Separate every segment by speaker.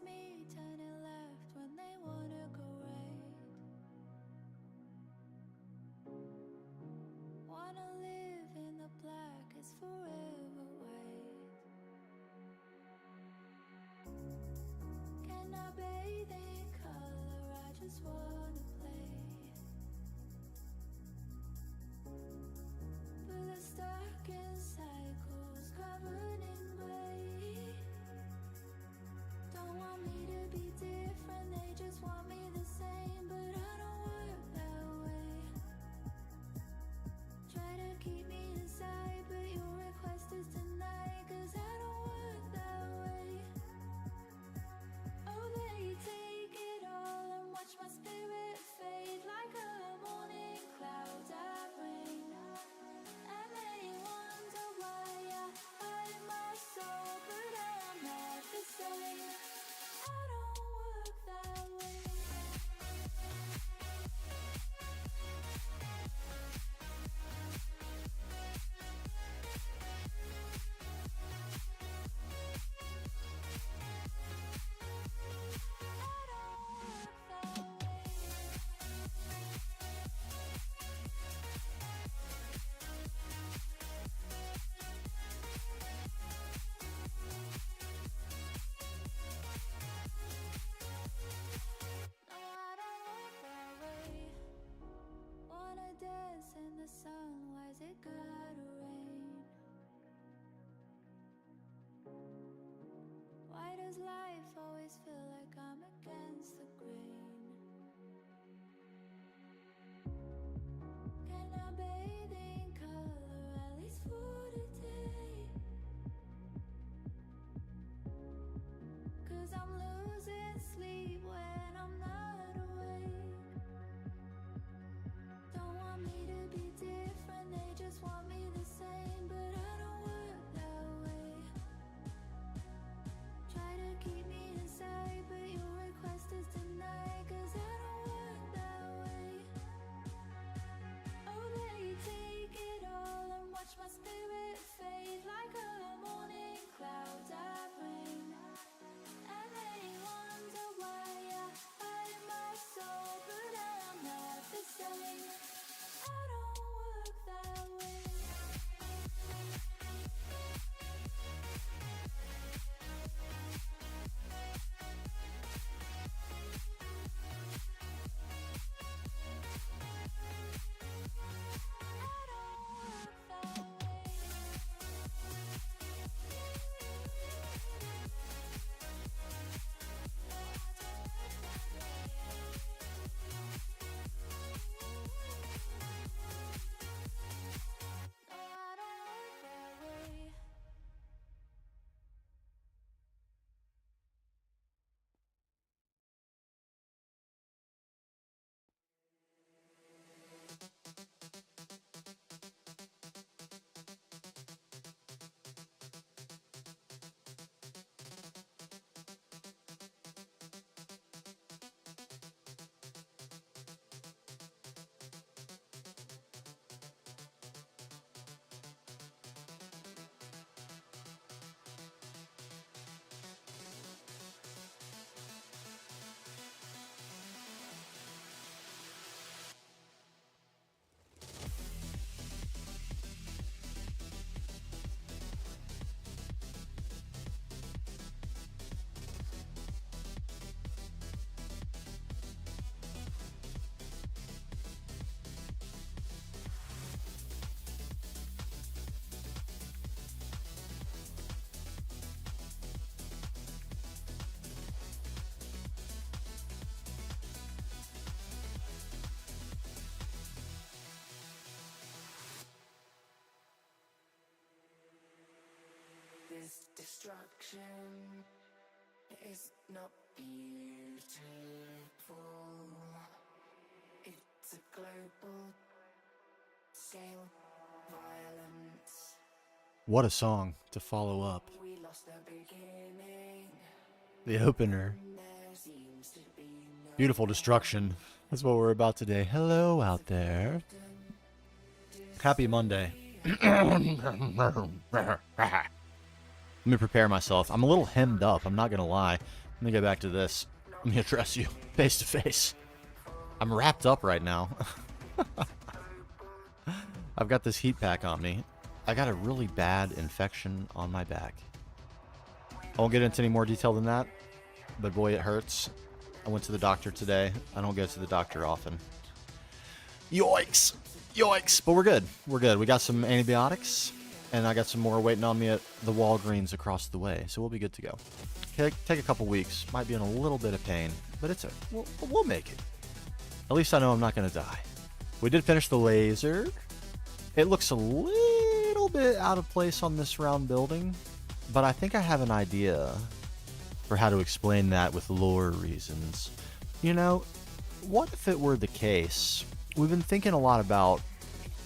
Speaker 1: me turning left when they wanna go right. Wanna live in the black is forever white. Can I bathe in color? I just wanna play. But the stuck in cycles covered in gray. Don't want me to be different, they just want me the same. But I don't work that way. Try to keep me inside, but your request is denied. Cause I don't work that way. Oh, they take it all and watch my spirit fade like a morning cloud that rain. And they wonder why I hide my soul, but I'm not the same. I don't work that way. In the sun, why's it gotta rain? Why does life always feel like I'm against the grain? Can I bathe in color at least for today? Cause I'm losing sleep when I'm not awake. Don't want me to be different, they just want me the same. But I don't work that way. Try to keep me inside, but your request is denied. Cause I don't work that way. Oh, they take it all and watch my spirit fade like a morning cloud that rain. And they wonder why I hide my soul, but I'm not the same. I don't work that way.
Speaker 2: This destruction is not beautiful. It's a global scale violence.
Speaker 3: What a song to follow up.
Speaker 2: We lost the beginning.
Speaker 3: The opener.
Speaker 2: There seems to be no
Speaker 3: Beautiful destruction. That's what we're about today. Hello out there. Happy Monday. Let me prepare myself. I'm a little hemmed up, I'm not gonna lie. me get back to this. Let me address you face to face. I'm wrapped up right now. I've got this heat pack on me. I got a really bad infection on my back. I won't get into any more detail than that, but boy, it hurts. I went to the doctor today. I don't go to the doctor often. Yikes. Yikes. But we're good. We're good. We got some antibiotics, and I got some more waiting on me at the Walgreens across the way, so we'll be good to go. Take a couple weeks. Might be in a little bit of pain, but it's we'll make it. At least I know I'm not going to die. We did finish the laser. It looks a little bit out of place on this round building, but I think I have an idea for how to explain that with lore reasons. You know, what if it were the case? We've been thinking a lot about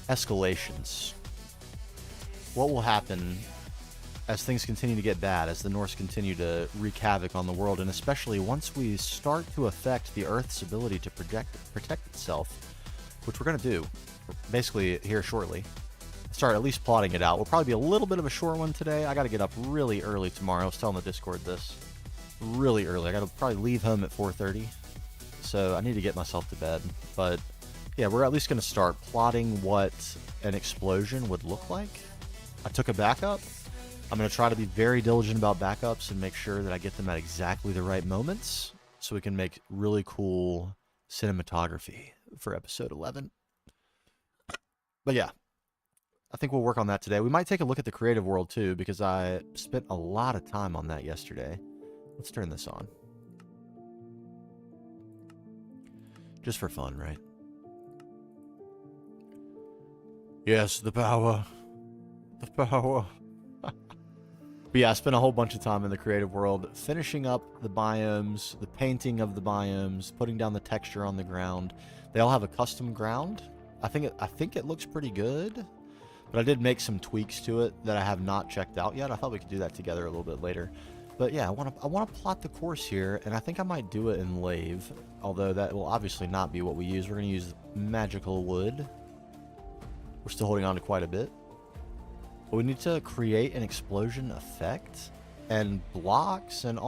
Speaker 3: escalations. What will happen as things continue to get bad, as the Norse continue to wreak havoc on the world, and especially once we start to affect the Earth's ability to protect itself, which we're going to do basically here shortly. Start at least plotting it out. We'll probably be a little bit of a short one today. I got to get up really early tomorrow. I was telling the Discord this. Really early. I got to probably leave home at 4:30. So I need to get myself to bed. But yeah, we're at least going to start plotting what an explosion would look like. I took a backup. I'm going to try to be very diligent about backups and make sure that I get them at exactly the right moments so we can make really cool cinematography for episode 11. But yeah, I think we'll work on that today. We might take a look at the creative world too, because I spent a lot of time on that yesterday. Let's turn this on. Just for fun, right? Yes, the power. The power. But yeah, I spent a whole bunch of time in the creative world, finishing up the biomes, the painting of the biomes, putting down the texture on the ground. They all have a custom ground. I think it looks pretty good, but I did make some tweaks to it that I have not checked out yet. I thought we could do that together a little bit later. But yeah, I want to plot the course here, and I think I might do it in Lave, although that will obviously not be what we use. We're going to use magical wood. We're still holding on to quite a bit. But we need to create an explosion effect, and blocks and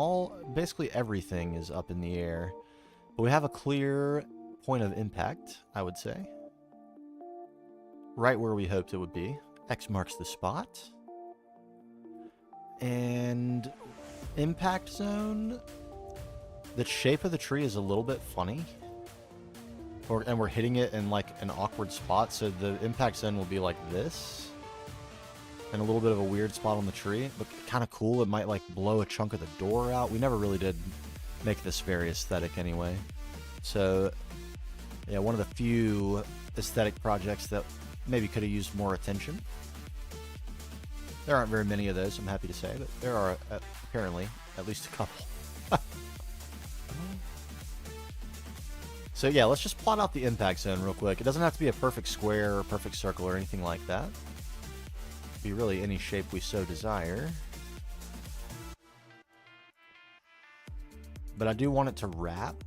Speaker 3: basically everything is up in the air. But we have a clear point of impact, I would say. Right where we hoped it would be. X marks the spot. And impact zone. The shape of the tree is a little bit funny. And we're hitting it in like an awkward spot, so the impact zone will be like this. And a little bit of a weird spot on the tree, but kind of cool. It might like blow a chunk of the door out. We never really did make this very aesthetic anyway. So yeah, one of the few aesthetic projects that maybe could have used more attention. There aren't very many of those, I'm happy to say, but there are apparently at least a couple. So yeah, let's just plot out the impact zone real quick. It doesn't have to be a perfect square or perfect circle or anything like that. It can be really any shape we so desire. But I do want it to wrap.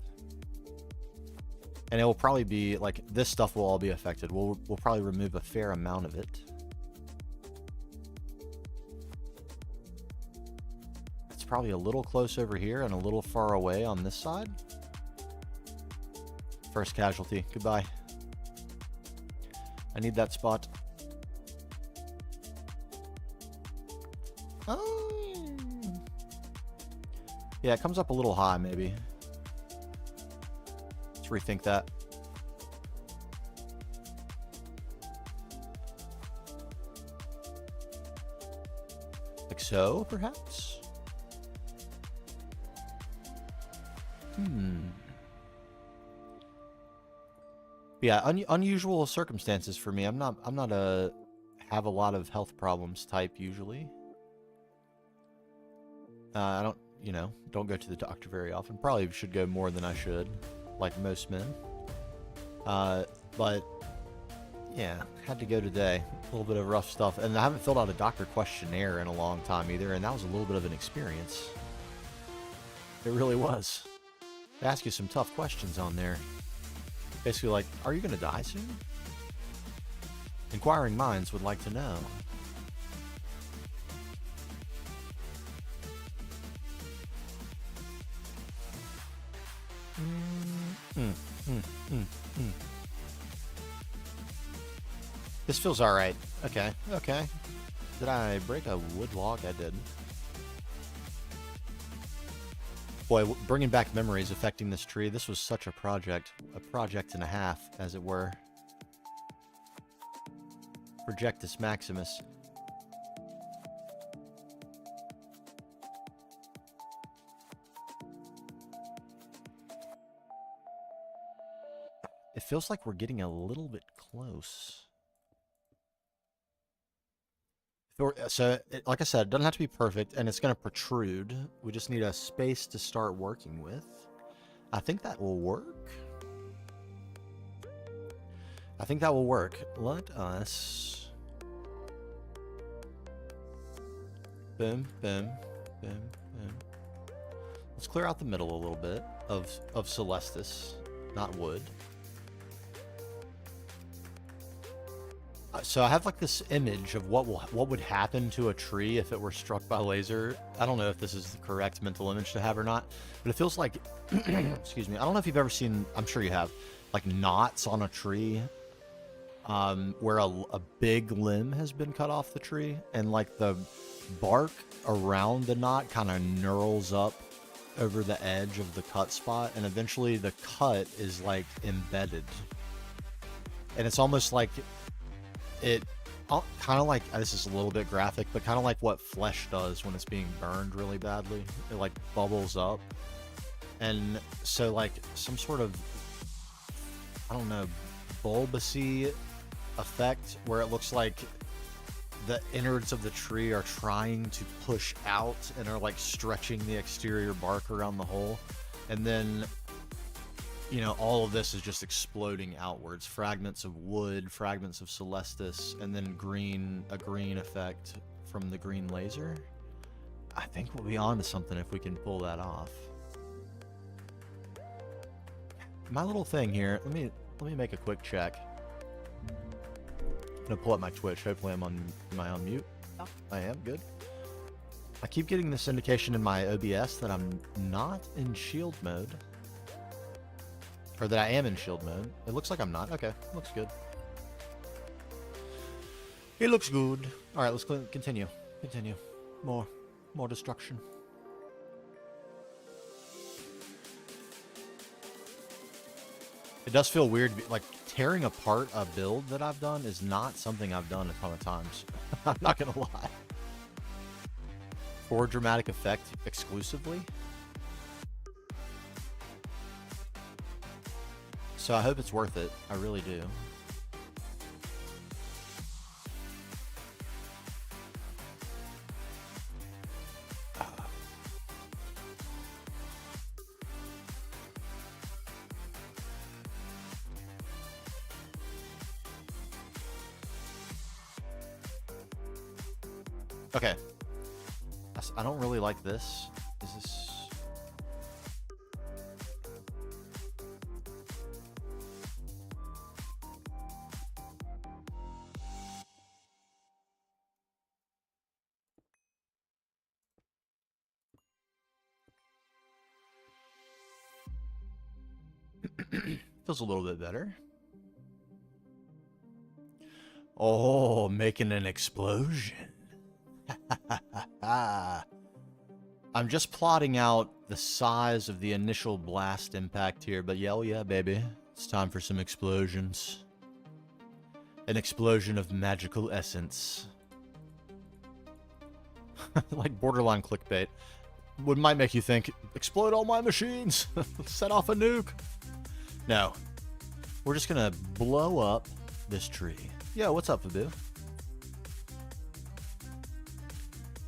Speaker 3: And it will probably be, like, this stuff will all be affected. We'll probably remove a fair amount of it. It's probably a little close over here and a little far away on this side. First casualty. Goodbye. I need that spot. Oh. Yeah, it comes up a little high, maybe. Let's rethink that. Like so, perhaps? Yeah, unusual circumstances for me. I'm not a have a lot of health problems type usually. I don't go to the doctor very often. Probably should go more than I should, like most men. But yeah, had to go today. A little bit of rough stuff, and I haven't filled out a doctor questionnaire in a long time either, and that was a little bit of an experience. It really was. They ask you some tough questions on there. Basically like, are you going to die soon? Inquiring minds would like to know. This feels alright. Okay, okay. Did I break a wood log? I did. Boy, bringing back memories affecting this tree. This was such a project and a half, as it were. Projectus Maximus. It feels like we're getting a little bit close. So, like I said, it doesn't have to be perfect, and it's going to protrude. We just need a space to start working with. I think that will work. I think that will work. Let us... Boom, boom, boom, boom. Let's clear out the middle a little bit of Celestis, not wood. So I have like this image of what would happen to a tree if it were struck by laser. I don't know if this is the correct mental image to have or not, but it feels like, excuse me, I don't know if you've ever seen, I'm sure you have, like knots on a tree, where a big limb has been cut off the tree, and like the bark around the knot kind of knurls up over the edge of the cut spot, and eventually the cut is like embedded. And it's almost like it kind of like, this is a little bit graphic, but kind of like what flesh does when it's being burned really badly. It like bubbles up. And so like some sort of, I don't know, bulbousy effect where it looks like the innards of the tree are trying to push out and are like stretching the exterior bark around the hole. And then, you know, all of this is just exploding outwards. Fragments of wood, fragments of Celestis, and then a green effect from the green laser. I think we'll be on to something if we can pull that off. My little thing here, let me make a quick check. I'm gonna pull up my Twitch. Hopefully I'm on mute. Oh, I am, good. I keep getting this indication in my OBS that I'm not in shield mode. Or that I am in shield mode. It looks like I'm not. Okay, looks good. It looks good. Alright, let's continue. Continue. More destruction. It does feel weird, like tearing apart a build that I've done is not something I've done a ton of times. I'm not gonna lie. For dramatic effect exclusively. So I hope it's worth it. I really do. Okay. I don't really like this. Is this... Feels a little bit better. Oh, making an explosion. I'm just plotting out the size of the initial blast impact here, but yeah, oh yeah, baby. It's time for some explosions. An explosion of magical essence. Like borderline clickbait. What might make you think, explode all my machines! Set off a nuke! No. We're just gonna blow up this tree. Yo, what's up, Fabu?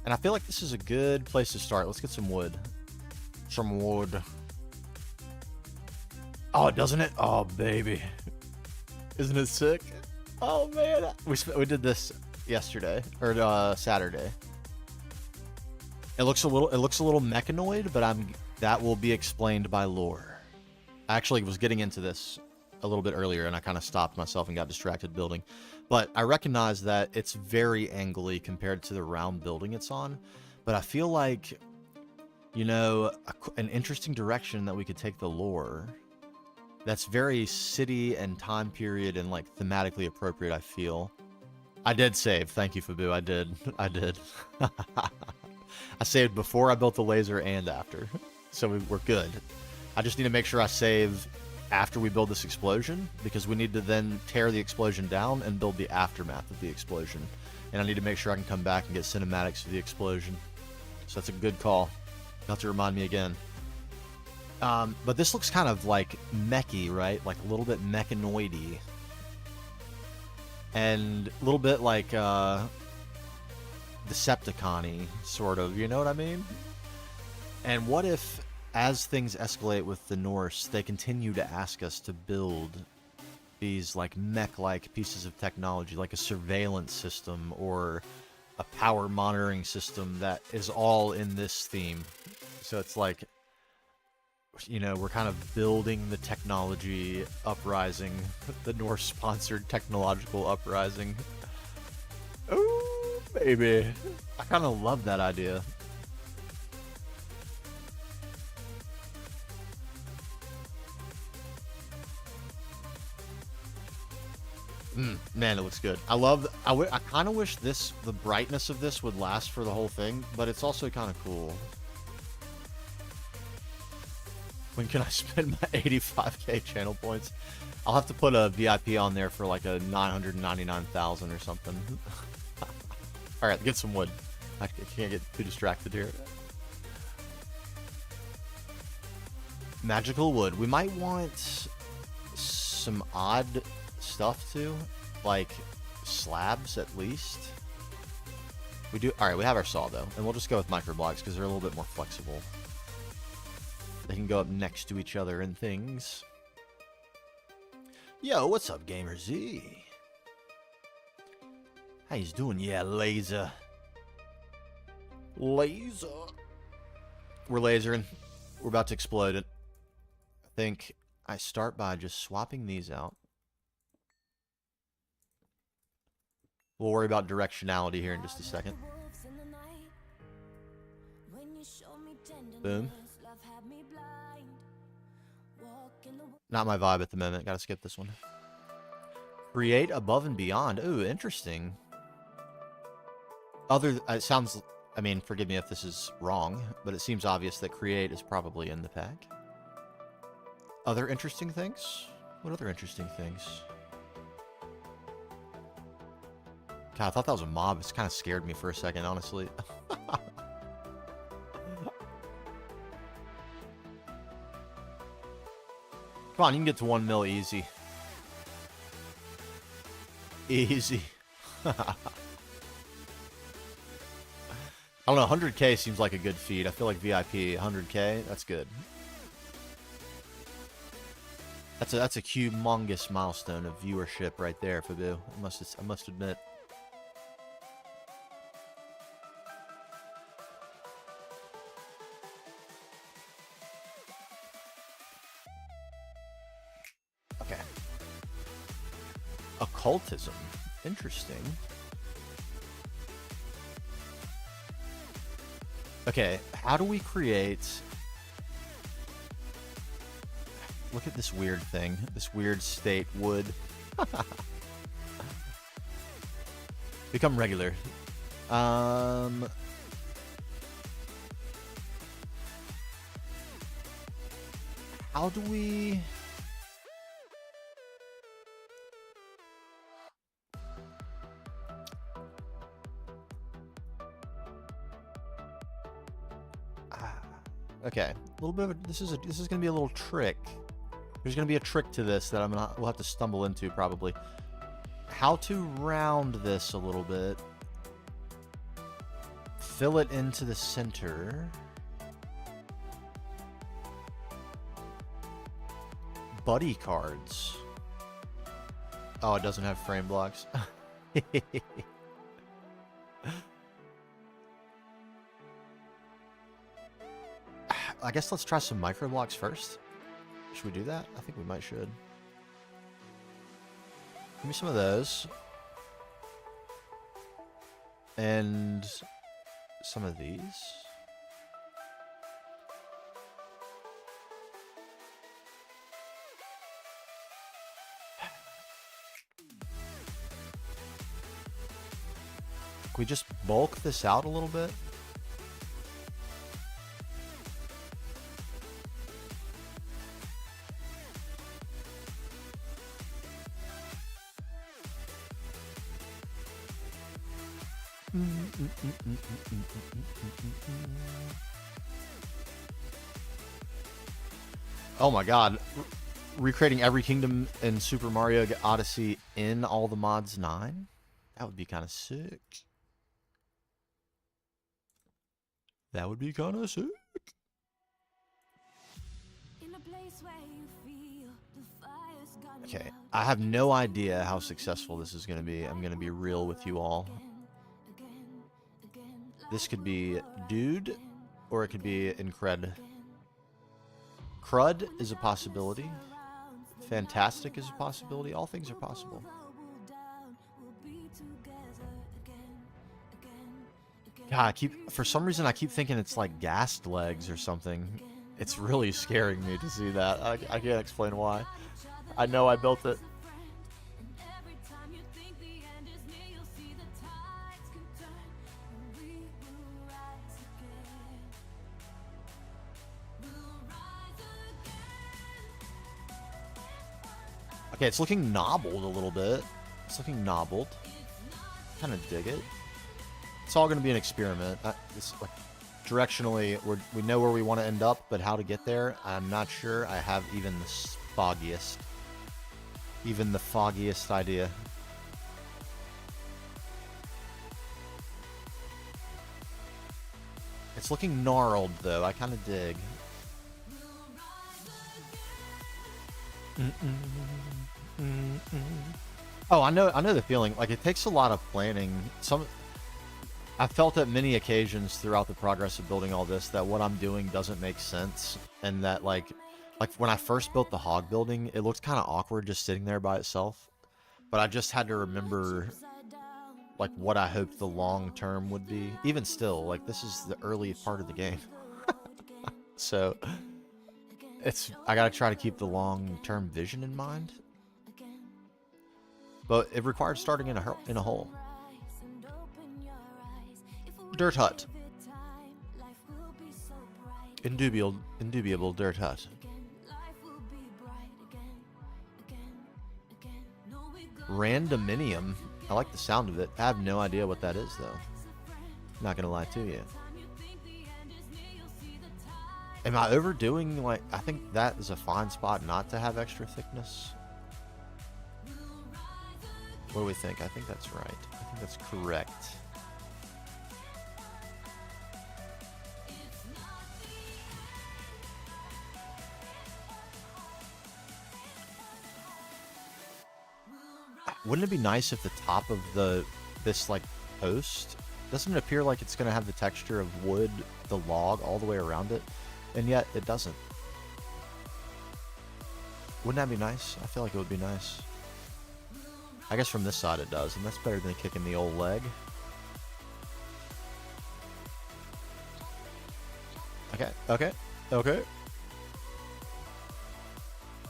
Speaker 3: And I feel like this is a good place to start. Let's get some wood. Some wood. Oh, doesn't it? Oh, baby. Isn't it sick? Oh, man. We did this yesterday. Or Saturday. It looks a little mechanoid, but that will be explained by lore. I actually was getting into this a little bit earlier, and I kind of stopped myself and got distracted building. But I recognize that it's very angly compared to the round building it's on. But I feel like, you know, an interesting direction that we could take the lore that's very city and time period and like thematically appropriate, I feel. I did save. Thank you, Fabu. I did. I did. I saved before I built the laser and after. So we're good. I just need to make sure I save after we build this explosion, because we need to then tear the explosion down and build the aftermath of the explosion. And I need to make sure I can come back and get cinematics of the explosion. So that's a good call. You'll have to remind me again. But this looks kind of like mechy, right? Like a little bit mechanoidy. And a little bit like Decepticon-y, sort of. You know what I mean? And what if, as things escalate with the Norse, they continue to ask us to build these like mech-like pieces of technology, like a surveillance system or a power monitoring system that is all in this theme. So it's like, you know, we're kind of building the technology uprising, the Norse-sponsored technological uprising. Oh, baby. I kind of love that idea. Man, it looks good. I kind of wish the brightness of this would last for the whole thing, but it's also kind of cool. When can I spend my 85k channel points? I'll have to put a VIP on there for like a 999,000 or something. Alright, get some wood. I can't get too distracted here. Magical wood. We might want some odd stuff too, like slabs at least. We do. All right, we have our saw though, and we'll just go with microblocks because they're a little bit more flexible. They can go up next to each other and things. Yo, what's up, Gamer Z? How you doing? Yeah, laser. Laser. We're lasering. We're about to explode it. I think I start by just swapping these out. We'll worry about directionality here in just a second. Boom. Not my vibe at the moment. Gotta skip this one. Create above and beyond. Ooh, interesting. It sounds, I mean, forgive me if this is wrong, but it seems obvious that create is probably in the pack. Other interesting things? What other interesting things? God, I thought that was a mob. It's kind of scared me for a second, honestly. Come on, you can get to 1 mil easy. Easy. I don't know, 100k seems like a good feed. I feel like VIP, 100k, that's good. That's a humongous milestone of viewership right there, Fabu. I must admit. Okay. Occultism. Interesting. Okay, how do we create... Look at this weird thing. This weird state wood. Become regular. How do we... Okay, a little bit of this is going to be a little trick. There's going to be a trick to this that we'll have to stumble into probably. How to round this a little bit. Fill it into the center. Buddy cards. Oh, it doesn't have frame blocks. I guess let's try some micro blocks first. Should we do that? I think we might should. Give me some of those. And some of these. Can we just bulk this out a little bit? Oh my god. Recreating every kingdom in Super Mario Odyssey in all the mods 9? That would be kind of sick. That would be kind of sick. Okay, I have no idea how successful this is going to be. I'm going to be real with you all. This could be dude, or it could be incred. Crud is a possibility. Fantastic is a possibility. All things are possible. God, for some reason I keep thinking it's like gassed legs or something. It's really scaring me to see that. I can't explain why. I know I built it. Okay, it's looking nobbled a little bit. It's looking nobbled. Kind of dig it. It's all going to be an experiment. Like, directionally, we know where we want to end up, but how to get there, I'm not sure I have even the foggiest idea. It's looking gnarled, though. I kind of dig. Oh, I know the feeling. Like, it takes a lot of planning. I felt at many occasions throughout the progress of building all this that what I'm doing doesn't make sense, and that like when I first built the hog building, it looked kind of awkward just sitting there by itself. But I just had to remember like what I hoped the long term would be. Even still, like this is the early part of the game, so I gotta try to keep the long term vision in mind. But it required starting in a hole. Dirt hut. Indubitable dirt hut. Randominium. I like the sound of it. I have no idea what that is, though. Not gonna lie to you. Am I overdoing, like, I think that is a fine spot not to have extra thickness. What do we think? I think that's right. I think that's correct. Wouldn't it be nice if the top of this like post, doesn't it appear like it's going to have the texture of wood, the log, all the way around it? And yet it doesn't. Wouldn't that be nice? I feel like it would be nice. I guess from this side it does, and that's better than kicking the old leg. Okay.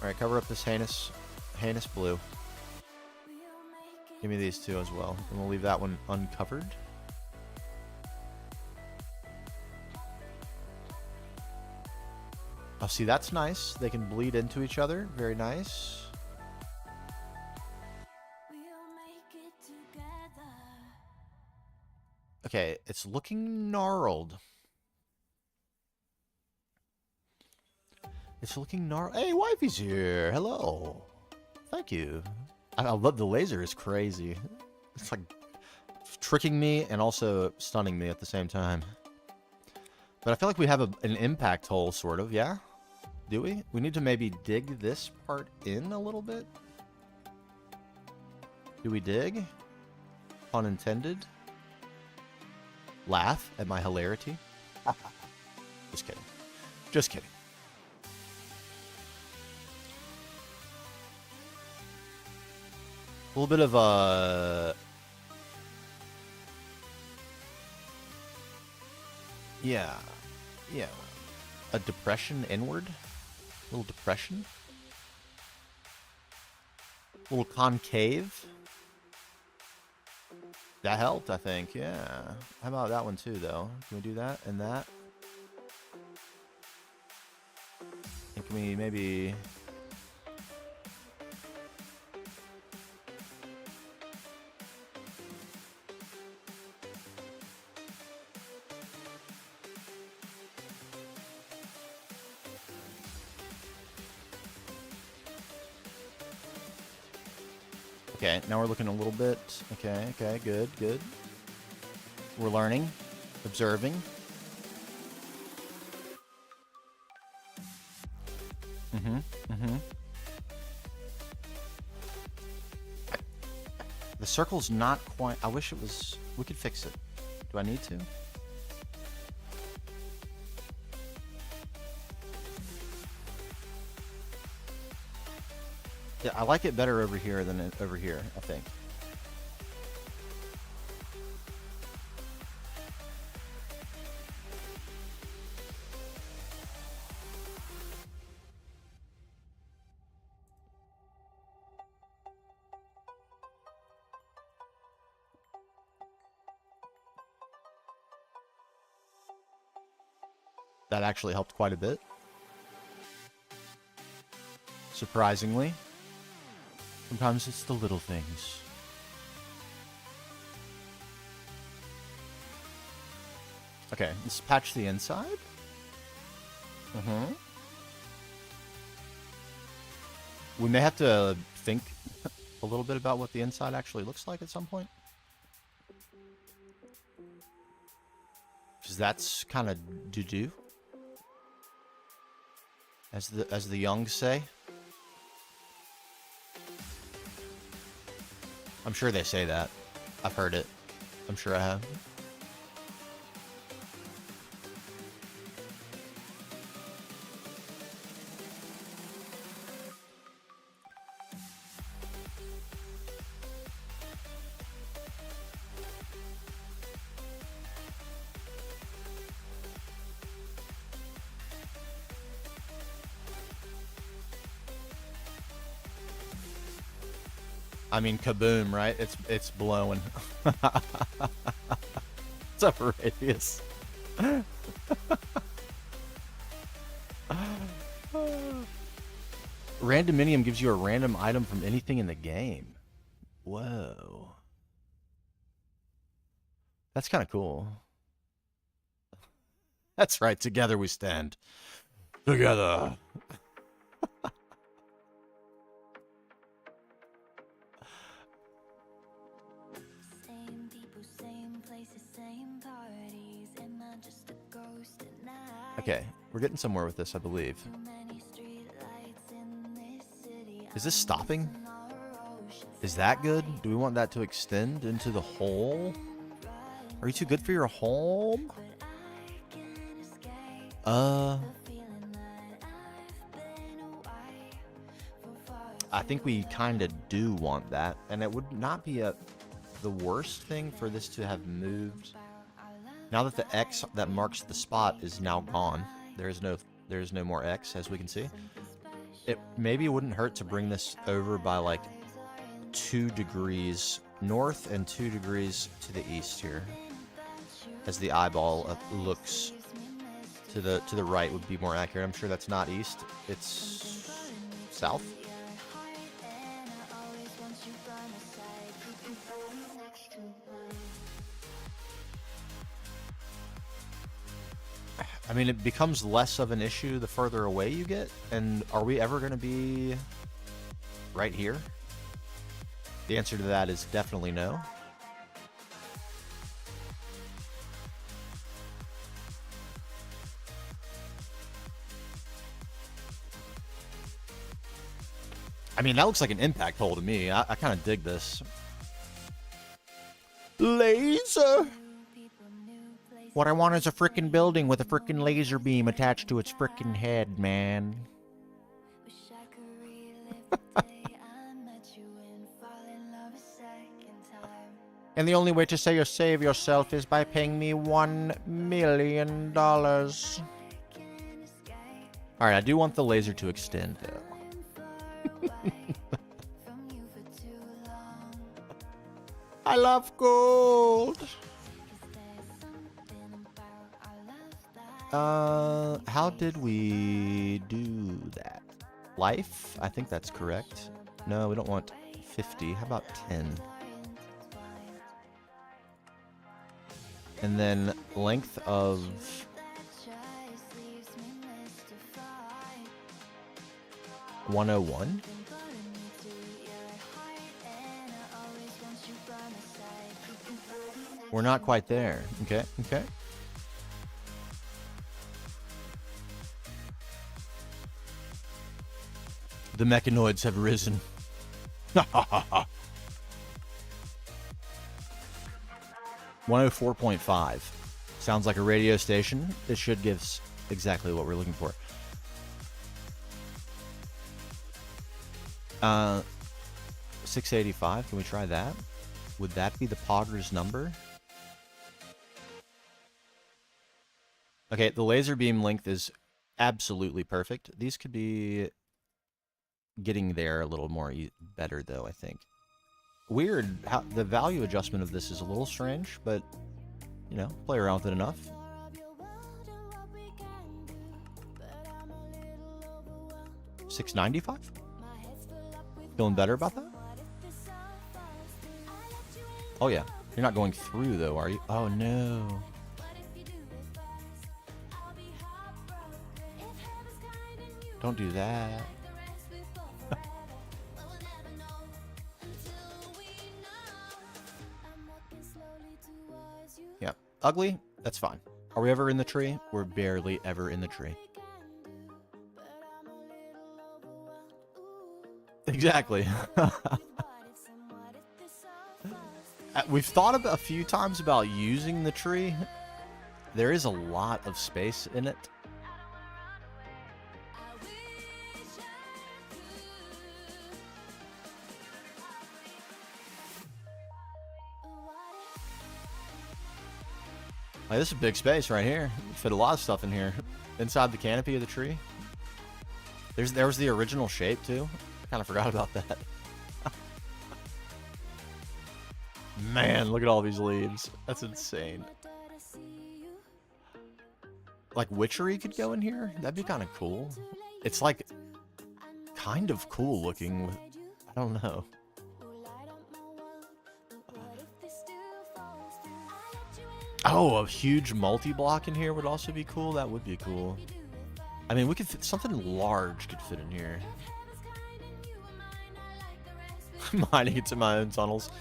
Speaker 3: Alright, cover up this heinous blue. Give me these two as well, and we'll leave that one uncovered. Oh, see, that's nice. They can bleed into each other. Very nice. Okay, it's looking gnarled. It's looking gnarled. Hey, wifey's here. Hello. Thank you. I love the laser. Is crazy. It's like tricking me and also stunning me at the same time. But I feel like we have an impact hole, sort of. Yeah? Do we? We need to maybe dig this part in a little bit. Do we dig? Pun intended. Laugh at my hilarity. Just kidding. Just kidding. A little bit of a... Yeah. A depression inward. A little depression. A little concave. That helped, I think. Yeah. How about that one too, though? Can we do that and that? And can we maybe... Okay, now we're looking a little bit. Okay, okay, good, good. We're learning, observing. Mm-hmm, mm-hmm. The circle's not quite... I wish it was... We could fix it. Do I need to? Yeah, I like it better over here than over here, I think. That actually helped quite a bit. Surprisingly. Sometimes it's the little things. Okay, let's patch the inside. Mm-hmm. We may have to think a little bit about what the inside actually looks like at some point. Because that's kind of doo-doo. As the young say. I'm sure they say that. I've heard it. I'm sure I have. I mean, kaboom, right? It's blowing. What's up, Radius? Randominium gives you a random item from anything in the game. Whoa. That's kind of cool. That's right. Together we stand. Together.
Speaker 1: Same people, same places, same parties. Am I just a ghost at night?
Speaker 3: Okay, we're getting somewhere with this, I believe.
Speaker 1: Too many streetlights in this city.
Speaker 3: Is this stopping? Is that good? Do we want that to extend into the hole? Are you too good for your home? I think we kind of do want that, and it would not be the worst thing for this to have moved. Now that the X that marks the spot is now gone, there's no more X, as we can see. It maybe wouldn't hurt to bring this over by like 2 degrees north and 2 degrees to the east here, as the eyeball looks to the right would be more accurate. I'm sure that's not east, it's south. I mean, it becomes less of an issue the further away you get. And are we ever going to be right here? The answer to that is definitely no. I mean, that looks like an impact hole to me. I kind of dig this. Laser! What I want is a frickin' building with a frickin' laser beam attached to its frickin' head, man. And the only way to say you save yourself is by paying me $1 million. Alright, I do want the laser to extend, though. I love gold. How did we do that? Life? I think that's correct. No, we don't want 50. How about 10? And then length of 101. We're not quite there. Okay, okay. The mechanoids have risen. 104.5. Sounds like a radio station. This should give us exactly what we're looking for. 685. Can we try that? Would that be the Pogger's number? Okay, the laser beam length is absolutely perfect. These could be getting there a little more better, though, I think. Weird how the value adjustment of this is a little strange, but, you know, play around with it enough. $695? Feeling better about that? Oh, yeah. You're not going through, though, are you? Oh, no. Don't do that. Yeah. Ugly? That's fine. Are we ever in the tree? We're barely ever in the tree. Exactly. We've thought about a few times about using the tree. There is a lot of space in it. Like, this is a big space right here. You fit a lot of stuff in here. Inside the canopy of the tree. There was the original shape too. I kind of forgot about that. Man, look at all these leaves. That's insane. Like witchery could go in here? That'd be kind of cool. It's like kind of cool looking with, I don't know. Oh, a huge multi-block in here would also be cool. That would be cool. I mean, we could fit something large could fit in here. Mining into my own tunnels.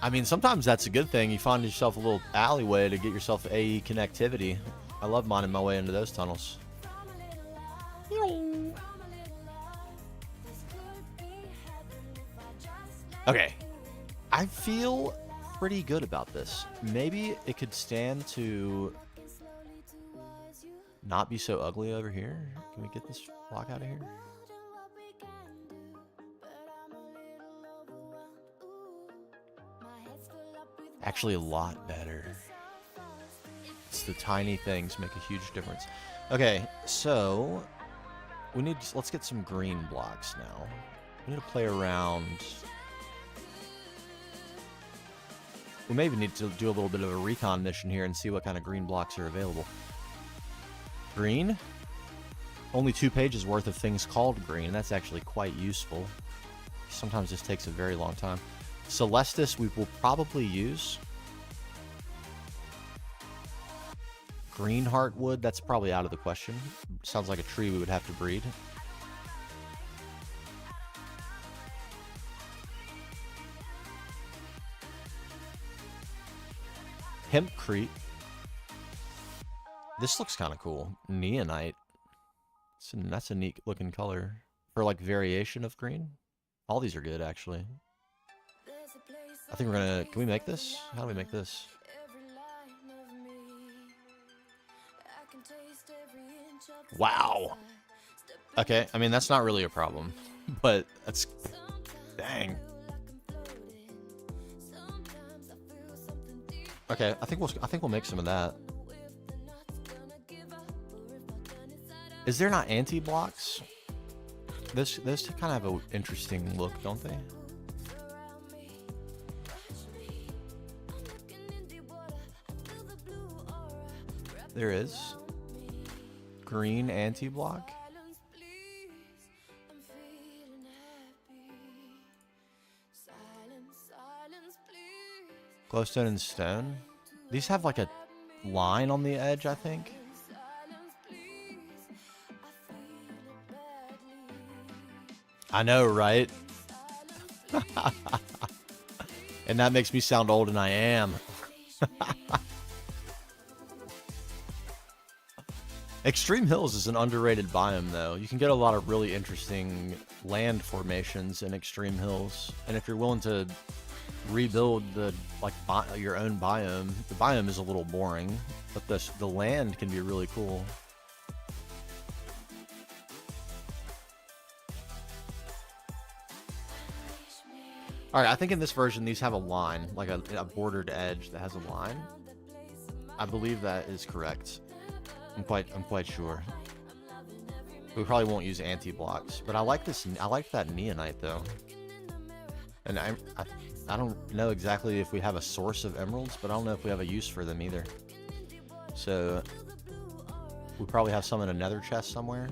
Speaker 3: I mean, sometimes that's a good thing. You find yourself a little alleyway to get yourself AE connectivity. I love mining my way into those tunnels. Okay. I feel pretty good about this. Maybe it could stand to not be so ugly over here. Can we get this block out of here? Actually, a lot better. It's the tiny things make a huge difference. Okay, so we need to, let's get some green blocks now. We need to play around. We maybe need to do a little bit of a recon mission here and see what kind of green blocks are available. Green? Only 2 pages worth of things called green. That's actually quite useful. Sometimes this takes a very long time. Celestis we will probably use. Green heartwood, that's probably out of the question. Sounds like a tree we would have to breed. Hempcrete. This looks kind of cool. Neonite. That's a neat looking color. For like variation of green. All these are good actually. I think we're gonna, can we make this? How do we make this? Wow. Okay, I mean that's not really a problem, but that's, dang. Okay, I think we'll make some of that. Is there not anti-blocks? Those kind of have an interesting look, don't they? There is. Green anti-block.
Speaker 1: Silence, please. I'm feeling happy. Silence, silence, please.
Speaker 3: Glowstone and stone. These have like a line on the edge, I think.
Speaker 1: Silence, please. I feel it badly.
Speaker 3: I know, right? And that makes me sound old, and I am. Extreme Hills is an underrated biome, though. You can get a lot of really interesting land formations in Extreme Hills, and if you're willing to rebuild the your own biome, the biome is a little boring, but the land can be really cool. All right, I think in this version these have a line, like a bordered edge that has a line. I believe that is correct. I'm quite sure. We probably won't use anti-blocks, but I like this. I like that neonite though, and I don't know exactly if we have a source of emeralds, but I don't know if we have a use for them either. So we probably have some in a nether chest somewhere.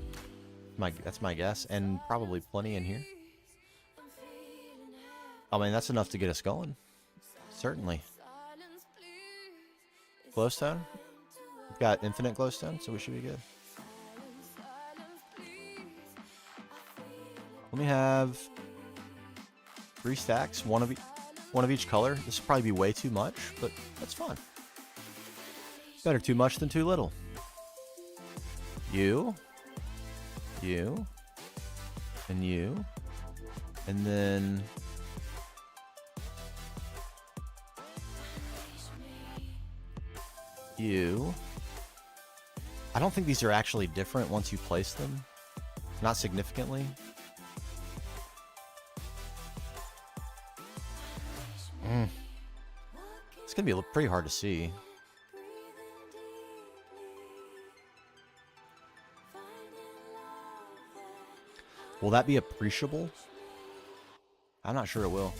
Speaker 3: That's my guess, and probably plenty in here. I mean, that's enough to get us going. Certainly. Glowstone. We've got infinite glowstone, so we should be good. Let me have 3 stacks, one of each color. This will probably be way too much, but that's fine. Better too much than too little. You, and you, and then you. I don't think these are actually different once you place them. Not significantly. It's gonna be pretty hard to see. Will that be appreciable? I'm not sure it will.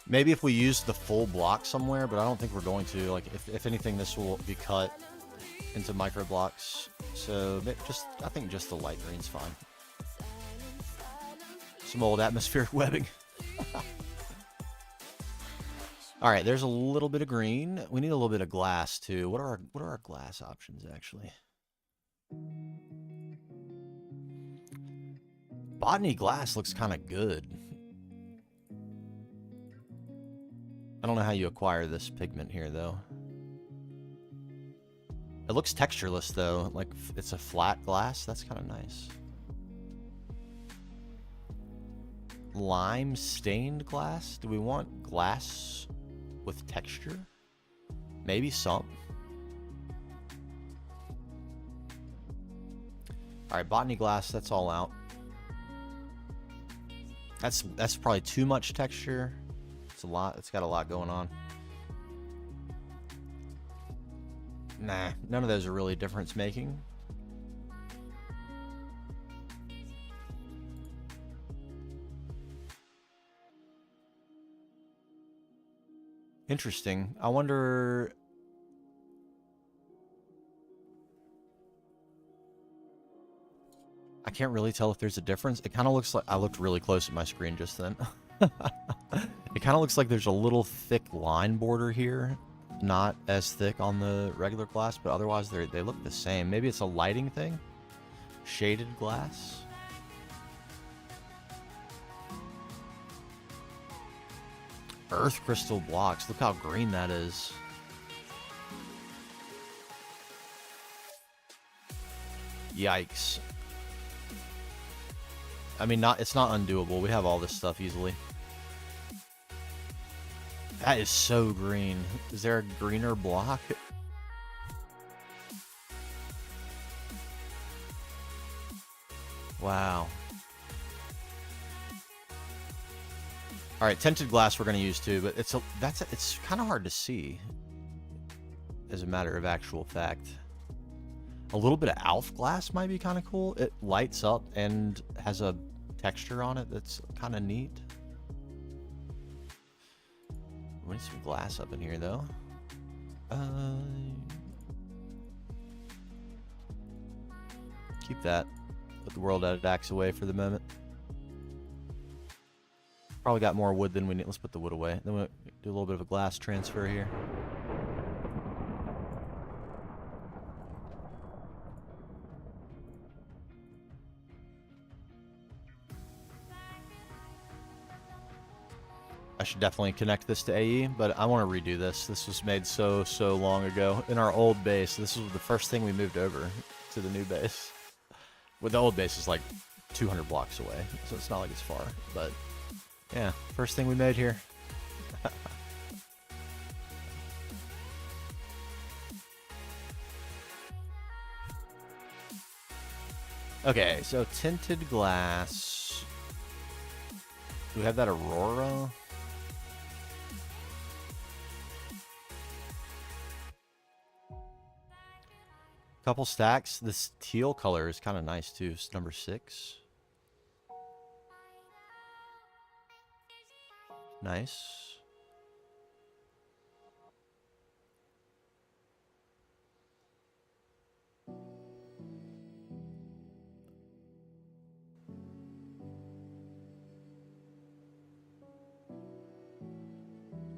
Speaker 3: Maybe if we use the full block somewhere, but I don't think we're going to. Like, if anything, this will be cut into micro blocks. So I think just the light green's fine. Some old atmospheric webbing. All right, there's a little bit of green. We need a little bit of glass too. What are our glass options actually? Botany glass looks kind of good. I don't know how you acquire this pigment here, though. It looks textureless, though. Like, it's a flat glass. That's kind of nice. Lime stained glass? Do we want glass with texture? Maybe some. Alright, botany glass, that's all out. That's probably too much texture. It's a lot. It's got a lot going on. Nah, none of those are really difference making. Interesting. I wonder. I can't really tell if there's a difference. It kind of looks like I looked really close at my screen just then. It kind of looks like there's a little thick line border here. Not as thick on the regular glass, but otherwise they look the same. Maybe it's a lighting thing? Shaded glass? Earth crystal blocks. Look how green that is. Yikes. I mean, it's not undoable. We have all this stuff easily. That is so green. Is there a greener block? Wow. All right, tinted glass we're going to use too, but it's kind of hard to see as a matter of actual fact. A little bit of ALF glass might be kind of cool. It lights up and has a texture on it that's kind of neat. We need some glass up in here, though. Keep that. Put the world at axe away for the moment. Probably got more wood than we need. Let's put the wood away. Then we'll do a little bit of a glass transfer here. I should definitely connect this to AE, but I want to redo this. This was made so long ago. In our old base, this was the first thing we moved over to the new base. Well, the old base is like 200 blocks away, so it's not like it's far. But yeah, first thing we made here. Okay, so tinted glass. Do we have that Aurora? Couple stacks. This teal color is kind of nice too. It's number 6. Nice.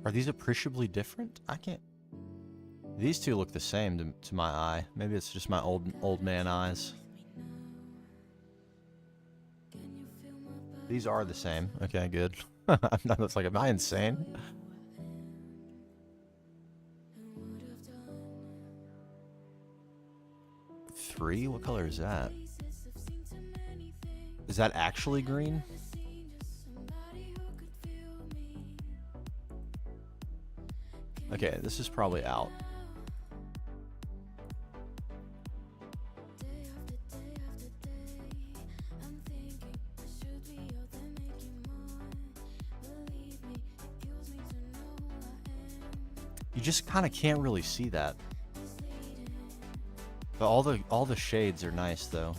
Speaker 3: Are these appreciably different? I can't. These two look the same to my eye. Maybe it's just my old man eyes. These are the same. Okay, good. That's like, am I insane? Three? What color is that? Is that actually green? Okay, this is probably out. You just kind of can't really see that. But all the shades are nice though.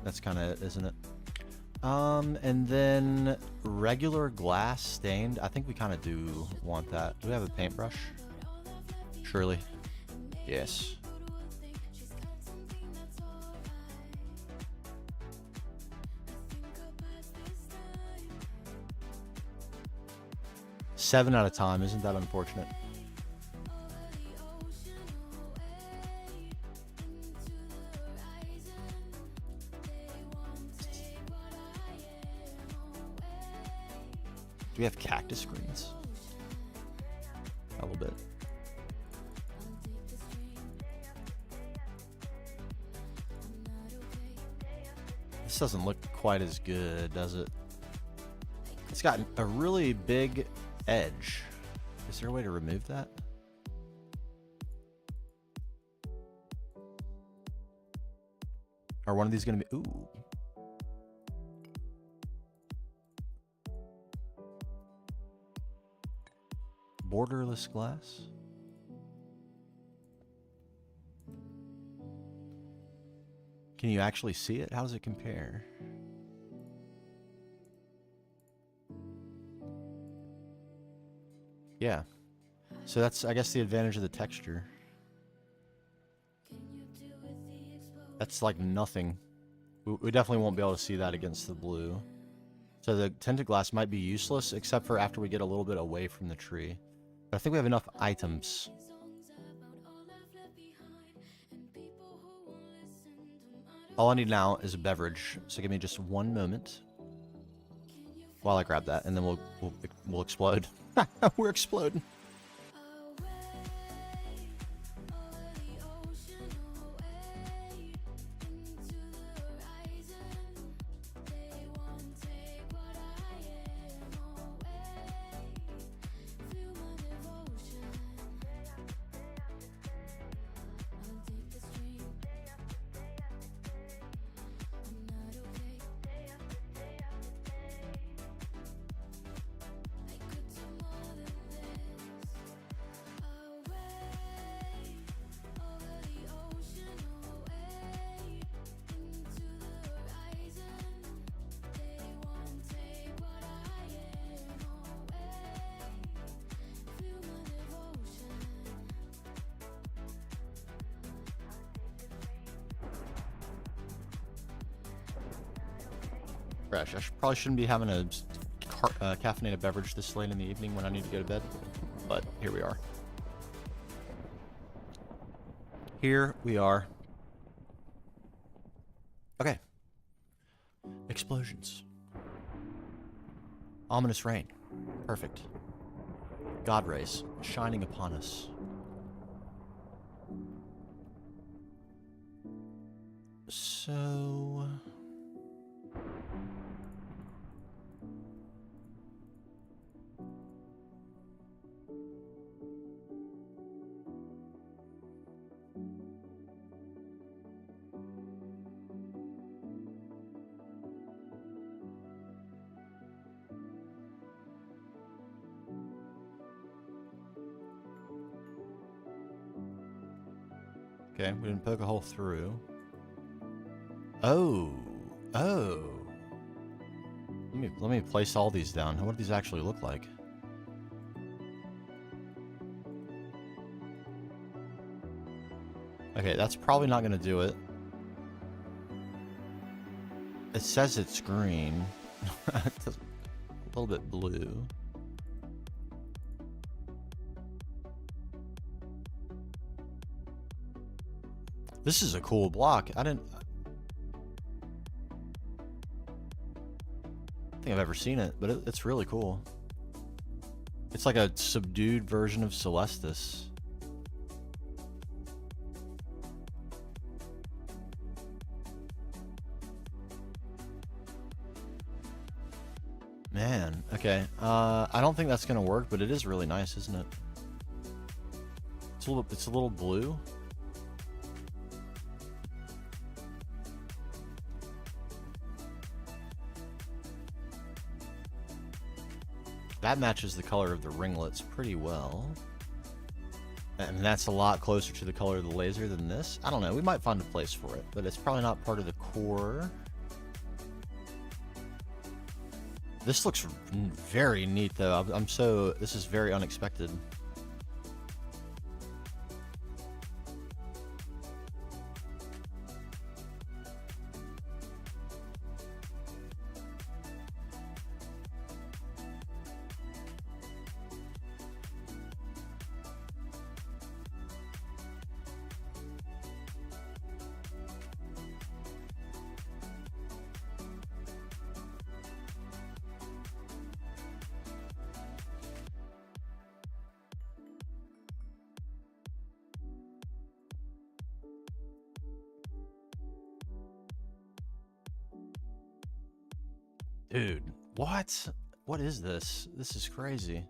Speaker 3: That's kind of it, isn't it? And then regular glass stained. I think we kind of do want that. Do we have a paintbrush? Surely. Yes. Seven out of time. Isn't that unfortunate? Do we have cactus greens? A little bit. This doesn't look quite as good, does it? It's got a really big edge. Is there a way to remove that? Are one of these going to be... Ooh. Borderless glass? Can you actually see it? How does it compare? Yeah. So that's, I guess, the advantage of the texture. That's like nothing. We definitely won't be able to see that against the blue. So the tinted glass might be useless, except for after we get a little bit away from the tree. But I think we have enough items. All I need now is a beverage, so give me just one moment while I grab that, and then we'll explode. We're exploding. Fresh. Probably shouldn't be having a caffeinated beverage this late in the evening when I need to go to bed, but here we are. Here we are. Okay. Explosions. Ominous rain. Perfect. God rays shining upon us. So... Okay, we didn't poke a hole through. Oh. Let me place all these down. What do these actually look like? Okay, that's probably not going to do it. It says it's green. It's a little bit blue. This is a cool block. I don't think I've ever seen it, but it's really cool. It's like a subdued version of Celestis. Man, okay. I don't think that's gonna work, but it is really nice, isn't it? It's a little blue. That matches the color of the ringlets pretty well. And that's a lot closer to the color of the laser than this. I don't know, we might find a place for it, but it's probably not part of the core. This looks very neat though. This is very unexpected. Dude, what? What is this? This is crazy.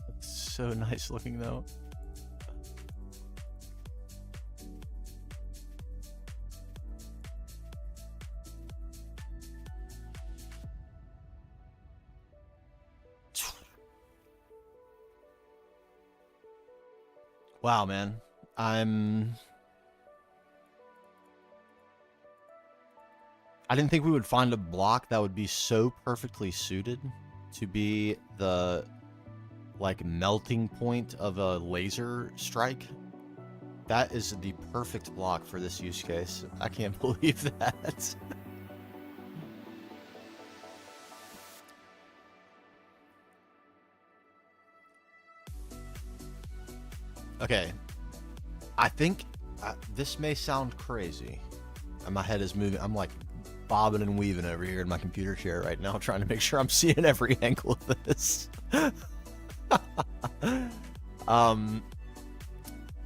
Speaker 3: It's so nice looking though. Wow, man. I didn't think we would find a block that would be so perfectly suited to be the, like, melting point of a laser strike. That is the perfect block for this use case. I can't believe that. Okay, I think this may sound crazy, and my head is moving. I'm like bobbing and weaving over here in my computer chair right now, trying to make sure I'm seeing every angle of this.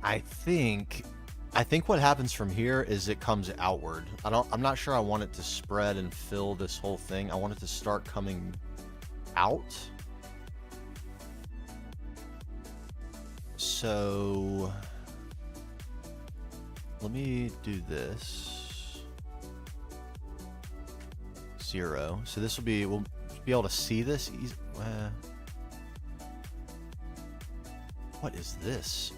Speaker 3: I think what happens from here is it comes outward. I'm not sure I want it to spread and fill this whole thing. I want it to start coming out. So let me do this. 0. So this will be, we'll be able to see this easy. What is this?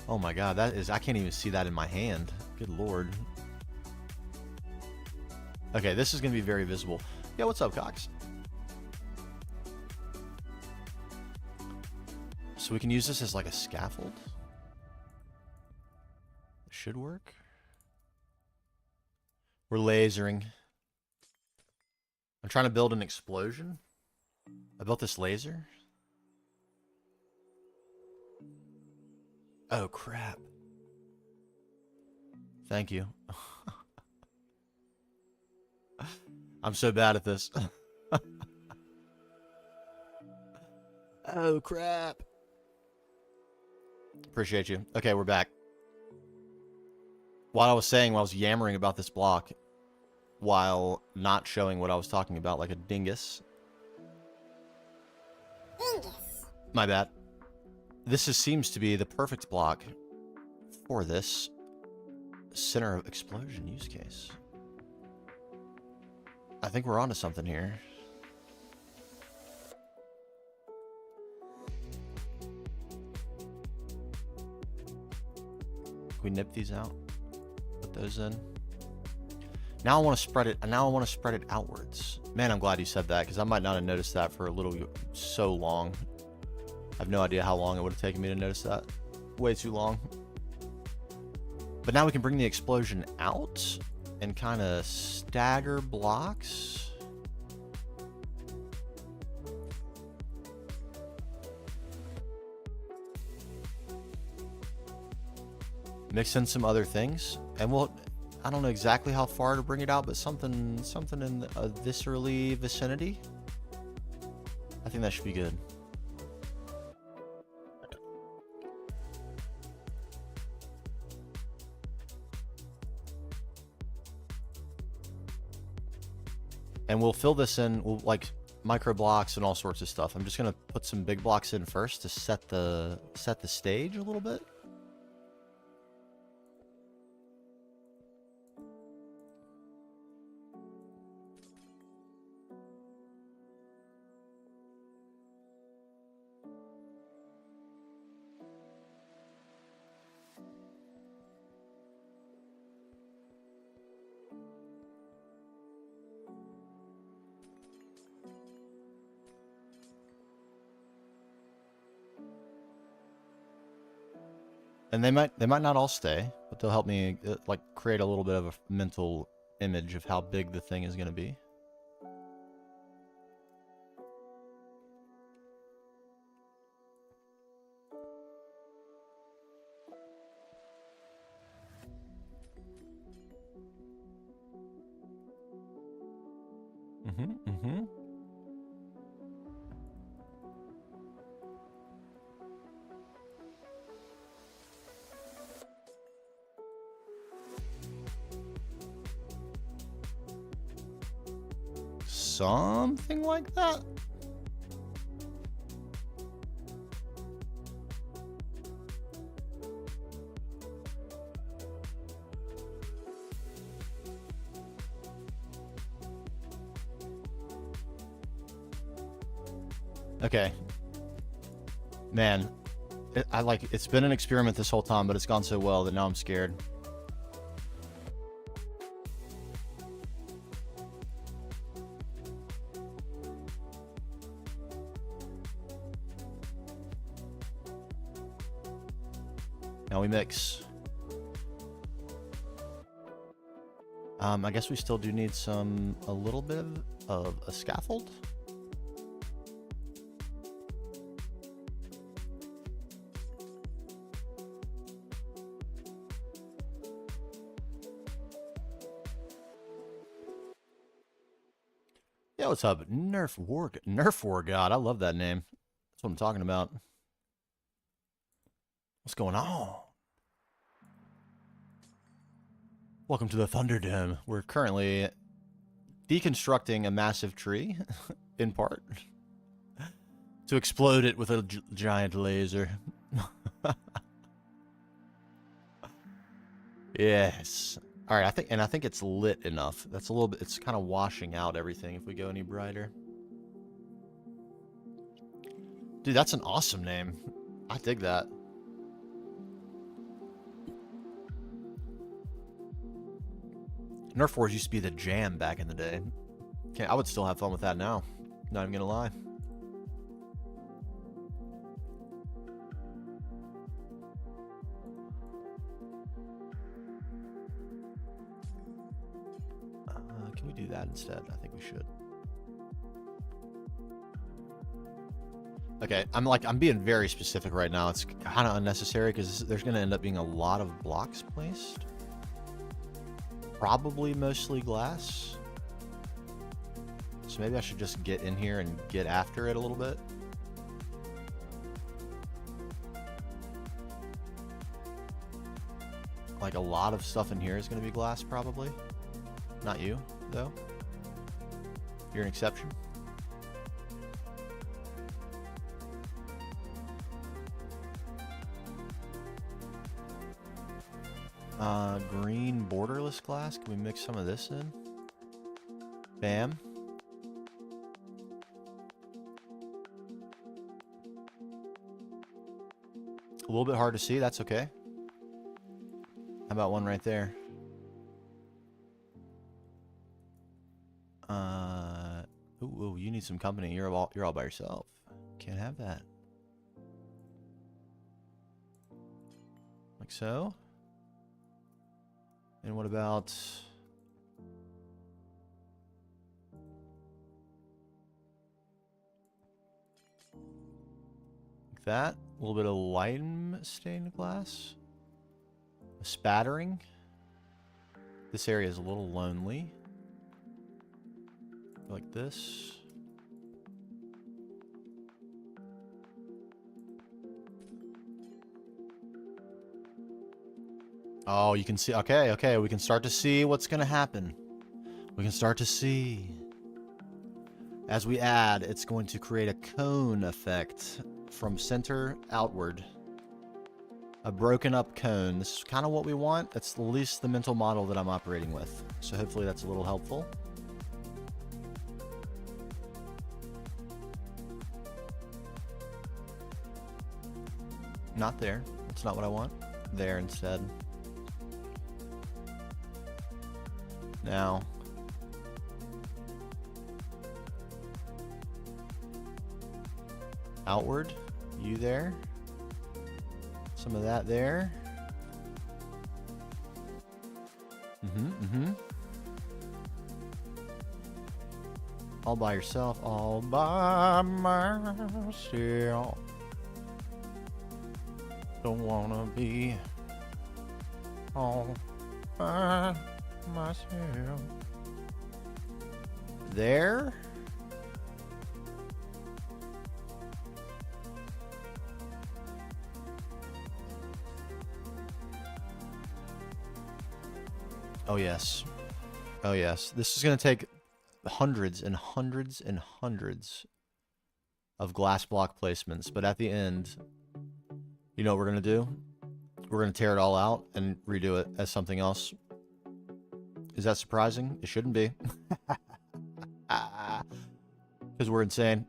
Speaker 3: Oh my god, that is... I can't even see that in my hand. Good lord. Okay, this is going to be very visible. Yeah, what's up, Cox? So we can use this as like a scaffold. It should work. We're lasering. I'm trying to build an explosion. I built this laser. Oh, crap. Thank you. I'm so bad at this. Oh, crap. Appreciate you. Okay, we're back. While I was yammering about this block, while not showing what I was talking about like a dingus. My bad. This seems to be the perfect block for this center of explosion use case. I think we're onto something here. Can we nip these out? Put those in. Now I want to spread it. Now I want to spread it outwards. Man, I'm glad you said that because I might not have noticed that for so long. I have no idea how long it would have taken me to notice that. Way too long. But now we can bring the explosion out and kind of stagger blocks. Mix in some other things, and I don't know exactly how far to bring it out, but something in a viscerally vicinity. I think that should be good. And we'll fill this in, like micro blocks and all sorts of stuff. I'm just gonna put some big blocks in first to set the stage a little bit. And they might not all stay, but they'll help me like create a little bit of a mental image of how big the thing is going to be. Something like that. Okay. Man, it's been an experiment this whole time, but it's gone so well that now I'm scared. Now we mix. I guess we still do need a little bit of a scaffold. Yeah, what's up? Nerf War God. I love that name. That's what I'm talking about. What's going on? Welcome to the Thunderdome. We're currently deconstructing a massive tree, in part, to explode it with a giant laser. Yes. All right, I think it's lit enough. That's a little bit. It's kind of washing out everything if we go any brighter. Dude, that's an awesome name. I dig that. Nerf wars used to be the jam back in the day. I would still have fun with that now. Not even gonna lie. Can we do that instead? I think we should. Okay, I'm being very specific right now. It's kind of unnecessary because there's going to end up being a lot of blocks placed. Probably mostly glass. So maybe I should just get in here and get after it a little bit. Like a lot of stuff in here is going to be glass probably. Not you, though. You're an exception. Green borderless glass. Can we mix some of this in? Bam. A little bit hard to see. That's okay. How about one right there? Ooh, you need some company. You're all by yourself. Can't have that. Like so. And what about like that? A little bit of lime stained glass. A spattering. This area is a little lonely. Like this. Oh, you can see. Okay, we can start to see what's going to happen. We can start to see. As we add, it's going to create a cone effect from center outward. A broken up cone. This is kind of what we want. That's at least the mental model that I'm operating with. So hopefully that's a little helpful. Not there. That's not what I want. There instead. Now. Outward. You there. Some of that there. All by yourself. All by myself. Don't wanna be all by myself. There. Oh yes. Oh yes. This is gonna take hundreds and hundreds and hundreds of glass block placements, but at the end, you know what we're going to do? We're going to tear it all out and redo it as something else. Is that surprising? It shouldn't be. Because we're insane.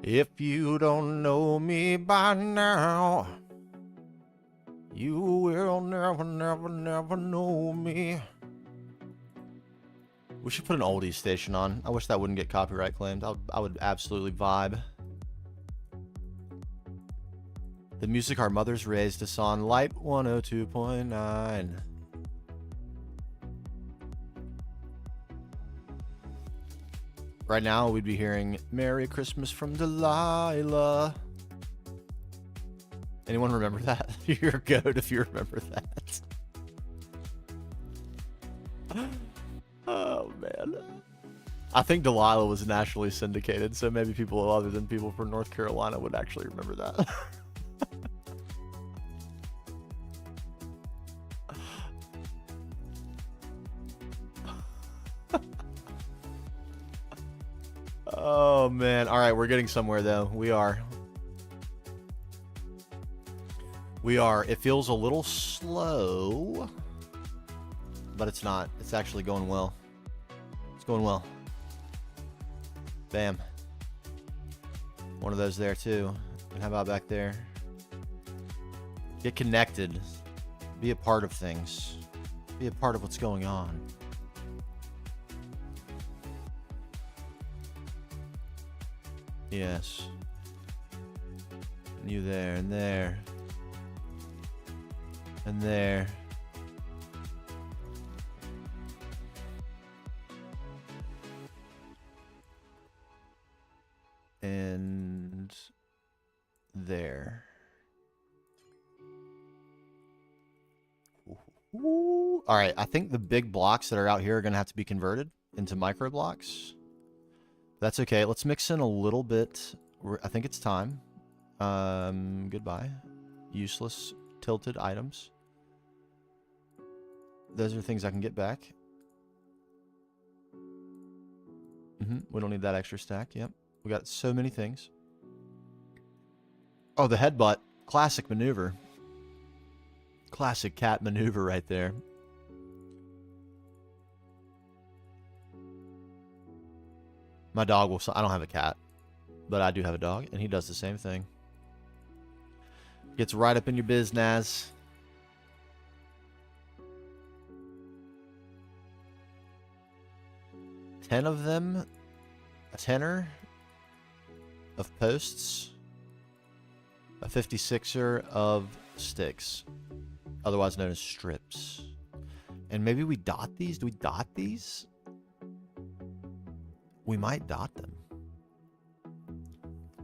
Speaker 3: If you don't know me by now, you will never, never, never know me. We should put an oldies station on. I wish that wouldn't get copyright claimed. I would absolutely vibe. The music our mothers raised us on. Light 102.9. Right now, we'd be hearing Merry Christmas from Delilah. Anyone remember that? You're a goat if you remember that. Oh, man. I think Delilah was nationally syndicated, so maybe people other than people from North Carolina would actually remember that. Oh, man. All right, we're getting somewhere, though. We are. It feels a little slow, but it's not. It's actually going well. It's going well. Bam. One of those there, too. And how about back there? Get connected. Be a part of things. Be a part of what's going on. Yes. And you there, and there. And there. And there. Ooh. All right, I think the big blocks that are out here are going to have to be converted into micro blocks. That's okay. Let's mix in a little bit. I think it's time. Goodbye. Useless tilted items. Those are things I can get back. We don't need that extra stack. Yep. We got so many things. Oh, the headbutt. Classic maneuver. Classic cat maneuver right there. My dog will... I don't have a cat, but I do have a dog, and he does the same thing. Gets right up in your biznaz. $10 of them. A tenner of posts. A 56er of sticks. Otherwise known as strips. And maybe we dot these? Do we dot these? We might dot them.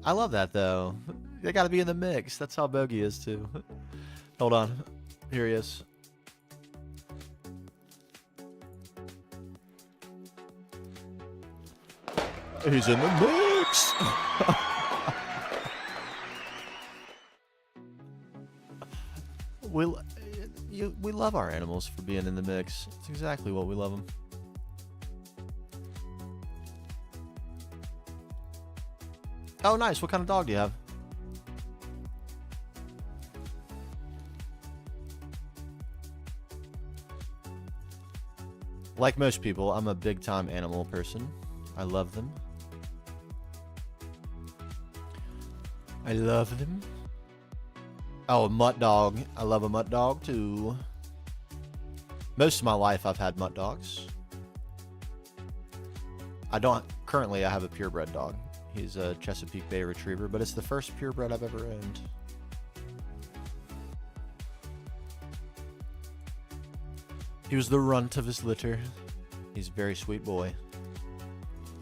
Speaker 3: I love that, though. They gotta be in the mix. That's how Bogey is, too. Hold on. Here he is. He's in the mix! We love our animals for being in the mix. It's exactly what we love them. Oh, nice. What kind of dog do you have? Like most people, I'm a big-time animal person. I love them. I love them. Oh, a mutt dog. I love a mutt dog, too. Most of my life, I've had mutt dogs. Currently, I have a purebred dog. He's a Chesapeake Bay Retriever, but it's the first purebred I've ever owned. He was the runt of his litter. He's a very sweet boy.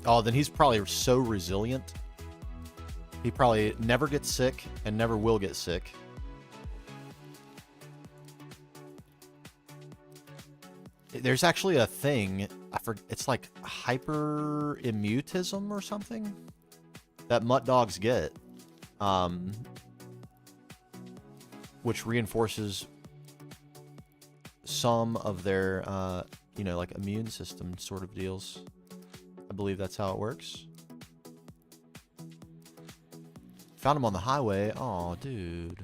Speaker 3: Oh, then he's probably so resilient. He probably never gets sick and never will get sick. There's actually a thing, it's like hyperimmutism or something that mutt dogs get, which reinforces some of their, like immune system sort of deals. I believe that's how it works. Found him on the highway. Oh, dude.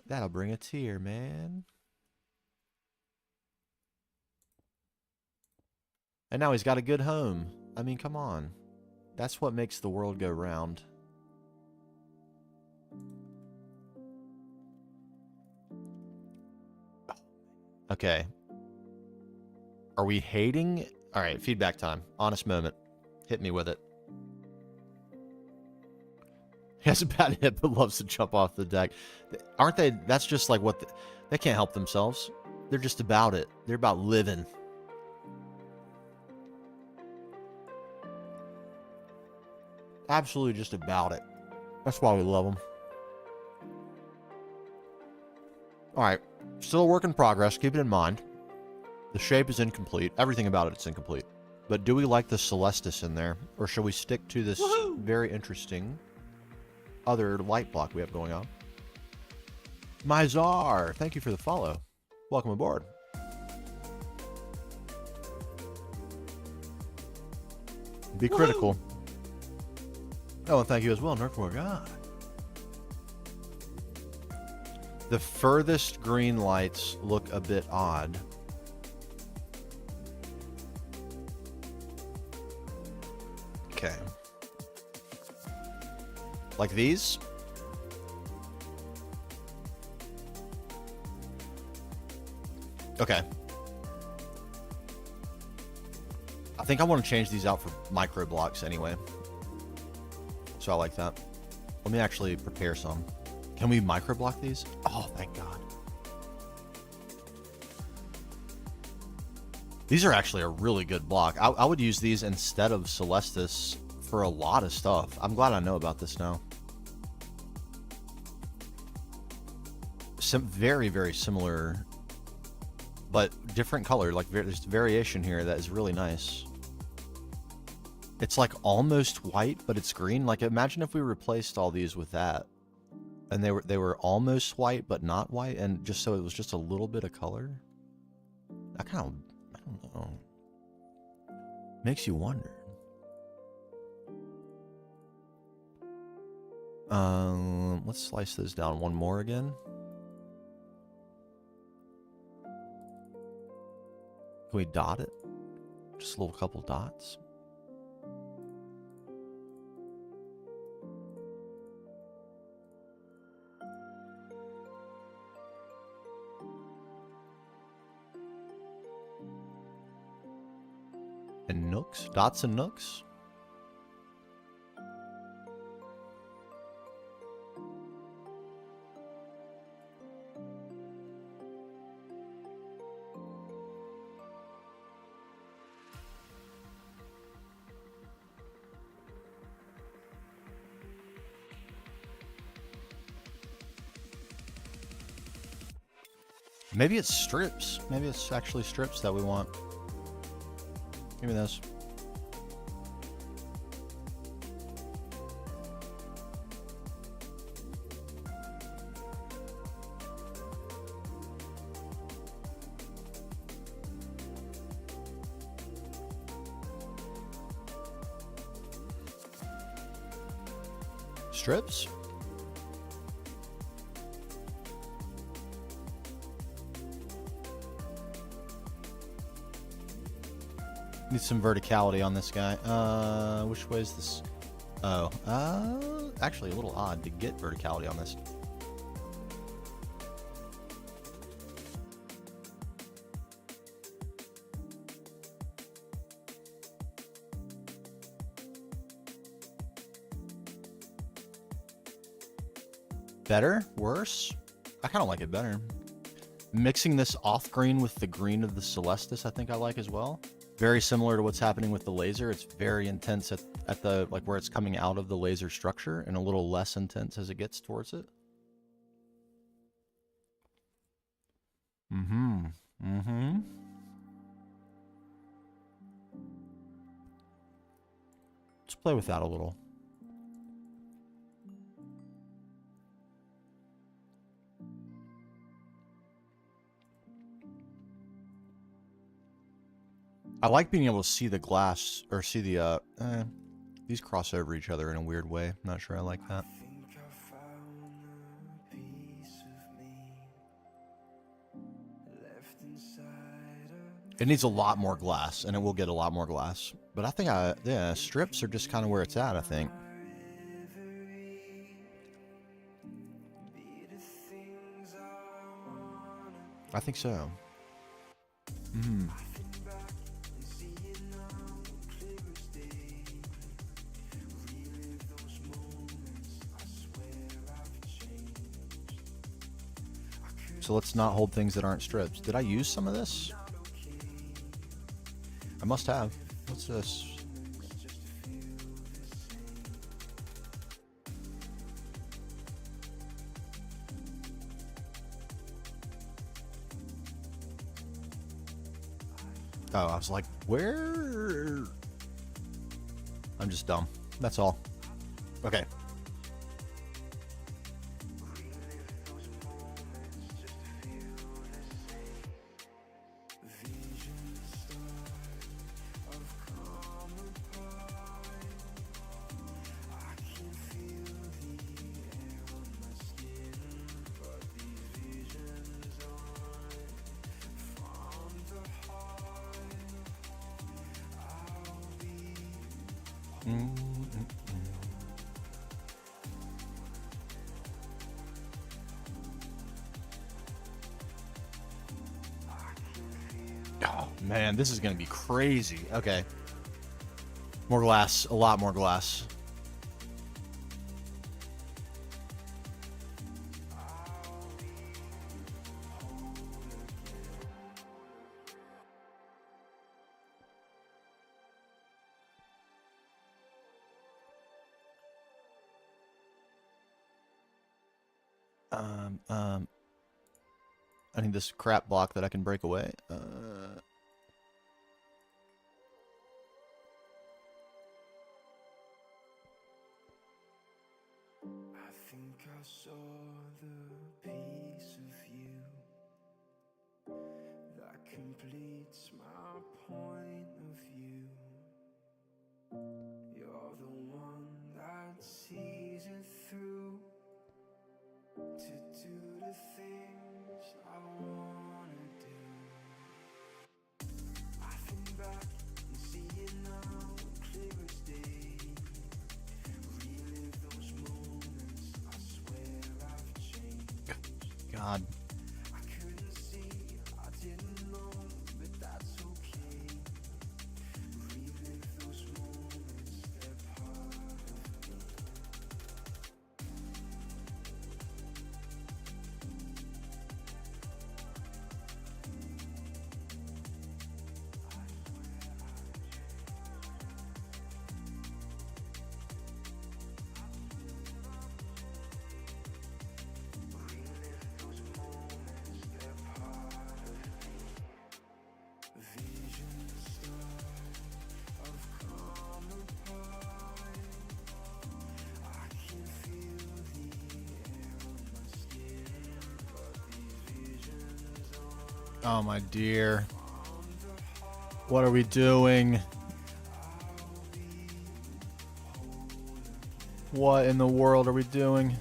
Speaker 3: That'll bring a tear, man. And now he's got a good home. I mean, come on. That's what makes the world go round. Okay. Are we hating? All right, feedback time. Honest moment. Hit me with it. He has a bad hip but loves to jump off the deck. Aren't they? That's just like what... they can't help themselves. They're just about it. They're about living. Absolutely just about it. That's why we love them. Alright. Still a work in progress. Keep it in mind. The shape is incomplete. Everything about it is incomplete. But do we like the Celestis in there? Or should we stick to this very interesting other light block we have going on? Mizar, thank you for the follow. Welcome aboard. Be critical. Oh, and thank you as well, Nerdcore God. The furthest green lights look a bit odd. Okay. Like these? Okay. I think I want to change these out for micro blocks anyway. So I like that. Let me actually prepare some. Can we micro block these? Oh, thank God. These are actually a really good block. I would use these instead of Celestis for a lot of stuff. I'm glad I know about this now. Some very, very similar, but different color. Like there's variation here that is really nice. It's like almost white, but it's green. Like imagine if we replaced all these with that, and they were almost white but not white, and just so it was just a little bit of color. I don't know. Makes you wonder. Let's slice this down one more again. Can we dot it? Just a little couple dots. And nooks? Dots and nooks? Maybe it's strips. Maybe it's actually strips that we want. Give me this. Strips? Need some verticality on this guy. Which way is this? Oh, actually a little odd to get verticality on this. Better? Worse? I kind of like it better. Mixing this off green with the green of the Celestis, I think I like as well. Very similar to what's happening with the laser. It's very intense at the, like where it's coming out of the laser structure, and a little less intense as it gets towards it. Let's play with that a little. I like being able to see the glass, or see the, these cross over each other in a weird way. Not sure I like that. It needs a lot more glass, and it will get a lot more glass. But I think yeah, strips are just kind of where it's at, I think. I think so. So let's not hold things that aren't strips. Did I use some of this? I must have. What's this? Oh, I was like, where? I'm just dumb. That's all. Okay. Oh, man, this is going to be crazy. Okay. More glass. A lot more glass. I need this crap block that I can break away.
Speaker 4: I think I saw the piece of you that completes my point of view. You're the one that sees it through to do the things I wanna do. I think back and see it now, clear as day. Relive those moments, I swear I've changed.
Speaker 3: God.
Speaker 4: I couldn't see, I didn't know, but that's okay. Relive those moments, they're part of me. Relive those moments, they're part of me. Vision start of calm apart. I can feel the air on my skin, but these visions
Speaker 3: Oh, my dear. What are we doing? What in the world are we doing?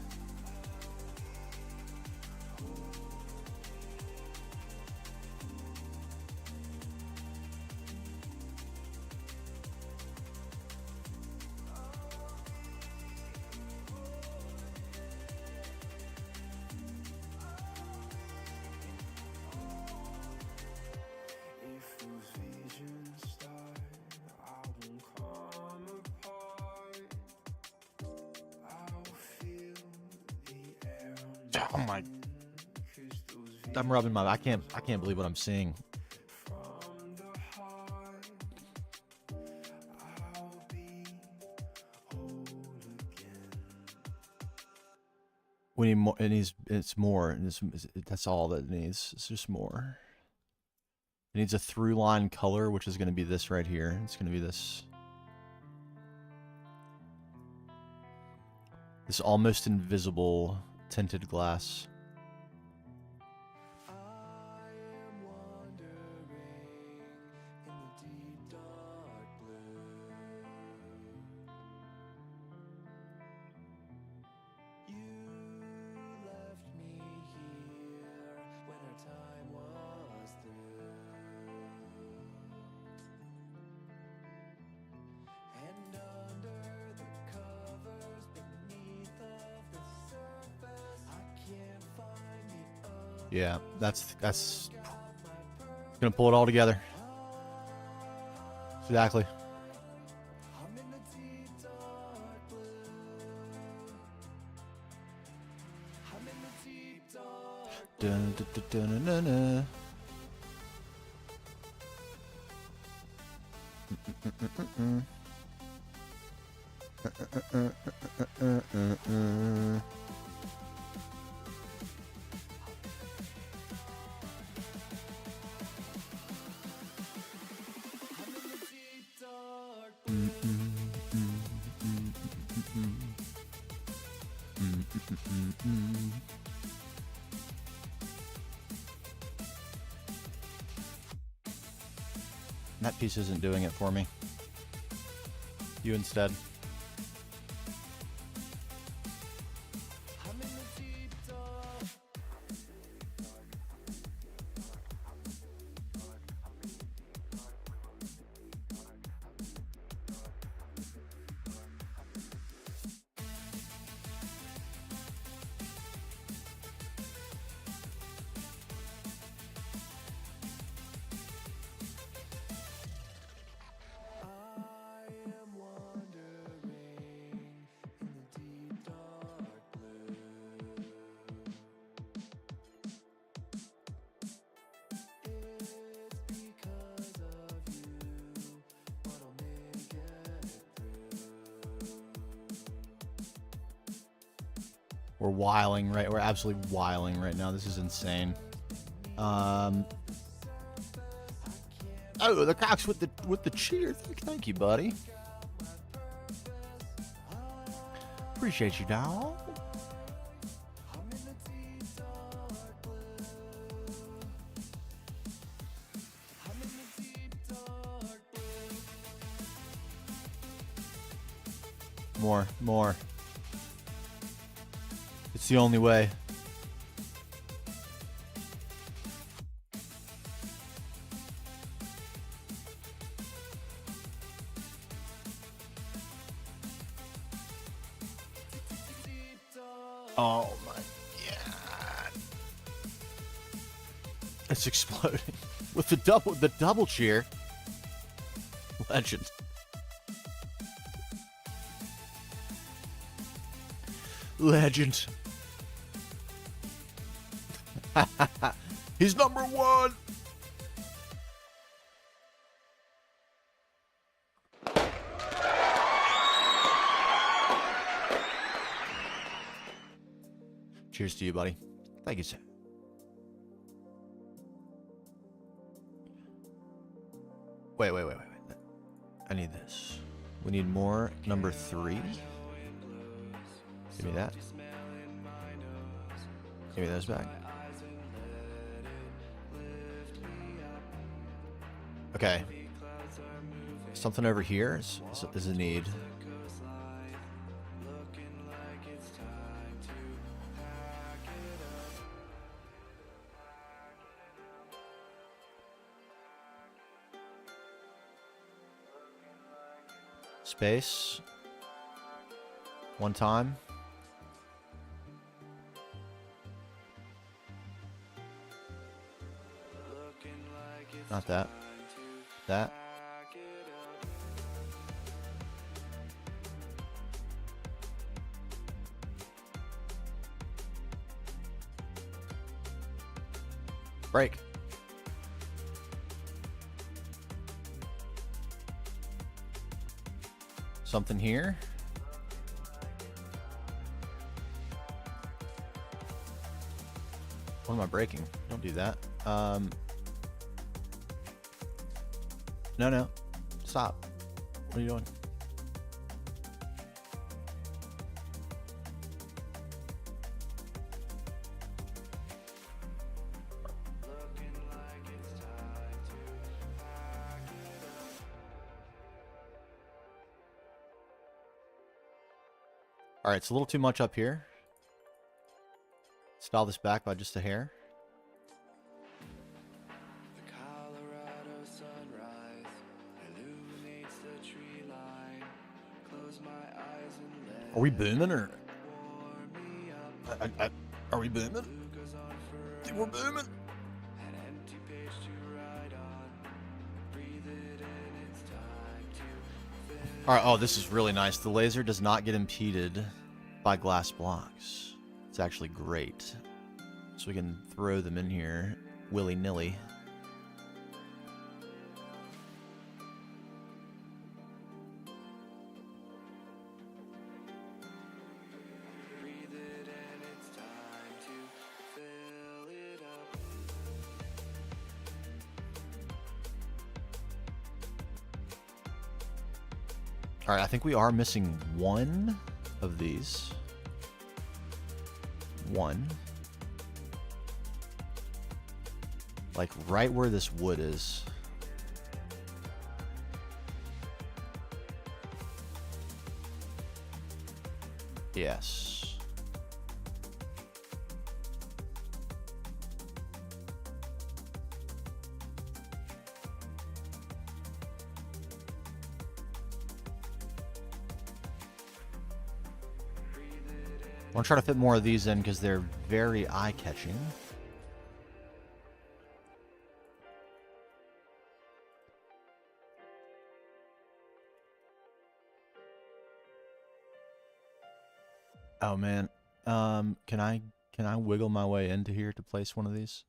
Speaker 4: if those visions start, I won't come apart. I'll feel the air on
Speaker 3: Oh my!
Speaker 4: 'cause those
Speaker 3: I'm rubbing my. I can't believe what I'm seeing.
Speaker 4: from the heart, I'll be whole again.
Speaker 3: We need more. It needs. It's more. And that's all that it needs. It's just more. It needs a through line color, which is going to be this right here. It's going to be this. This almost invisible tinted glass.
Speaker 4: I am wandering in the deep dark blue. You left me here when our time was through. And under the covers beneath of the surface, I can't find the other.
Speaker 3: Yeah, that's gonna pull it all together. Exactly.
Speaker 4: I'm in the deep dark blue. I'm in the deep dark
Speaker 3: Dun, dun, dun, dun, dun, dun. That piece isn't doing it for me. You instead.
Speaker 4: I'm in the deep dark.
Speaker 3: We're wiling, right? We're absolutely wiling right now. This is insane. Oh, the Cox with the cheer. Thank you, buddy. Appreciate you, dog. More. It's the only way. Oh my god. It's exploding. With the double cheer. Legend. Legend. He's number one. Cheers to you, buddy. Thank you, sir. Wait. I need this. We need more. Number 3. Give me that. Give me those back. Okay. Something over here is a need. Space. One time. Not that. That. Break. Something here. What am I breaking? Don't do that. No. Stop. What are you doing? All right, it's a little too much up here. Let's dial this back by just a hair. Are we booming or? Are we booming? I think we're booming. All right. Oh, this is really nice. The laser does not get impeded by glass blocks. It's actually great. So we can throw them in here willy-nilly. All right, I think we are missing one of these. One. Like right where this wood is. Yes. I want to try to fit more of these in because they're very eye-catching. Oh man, can I wiggle my way into here to place one of these?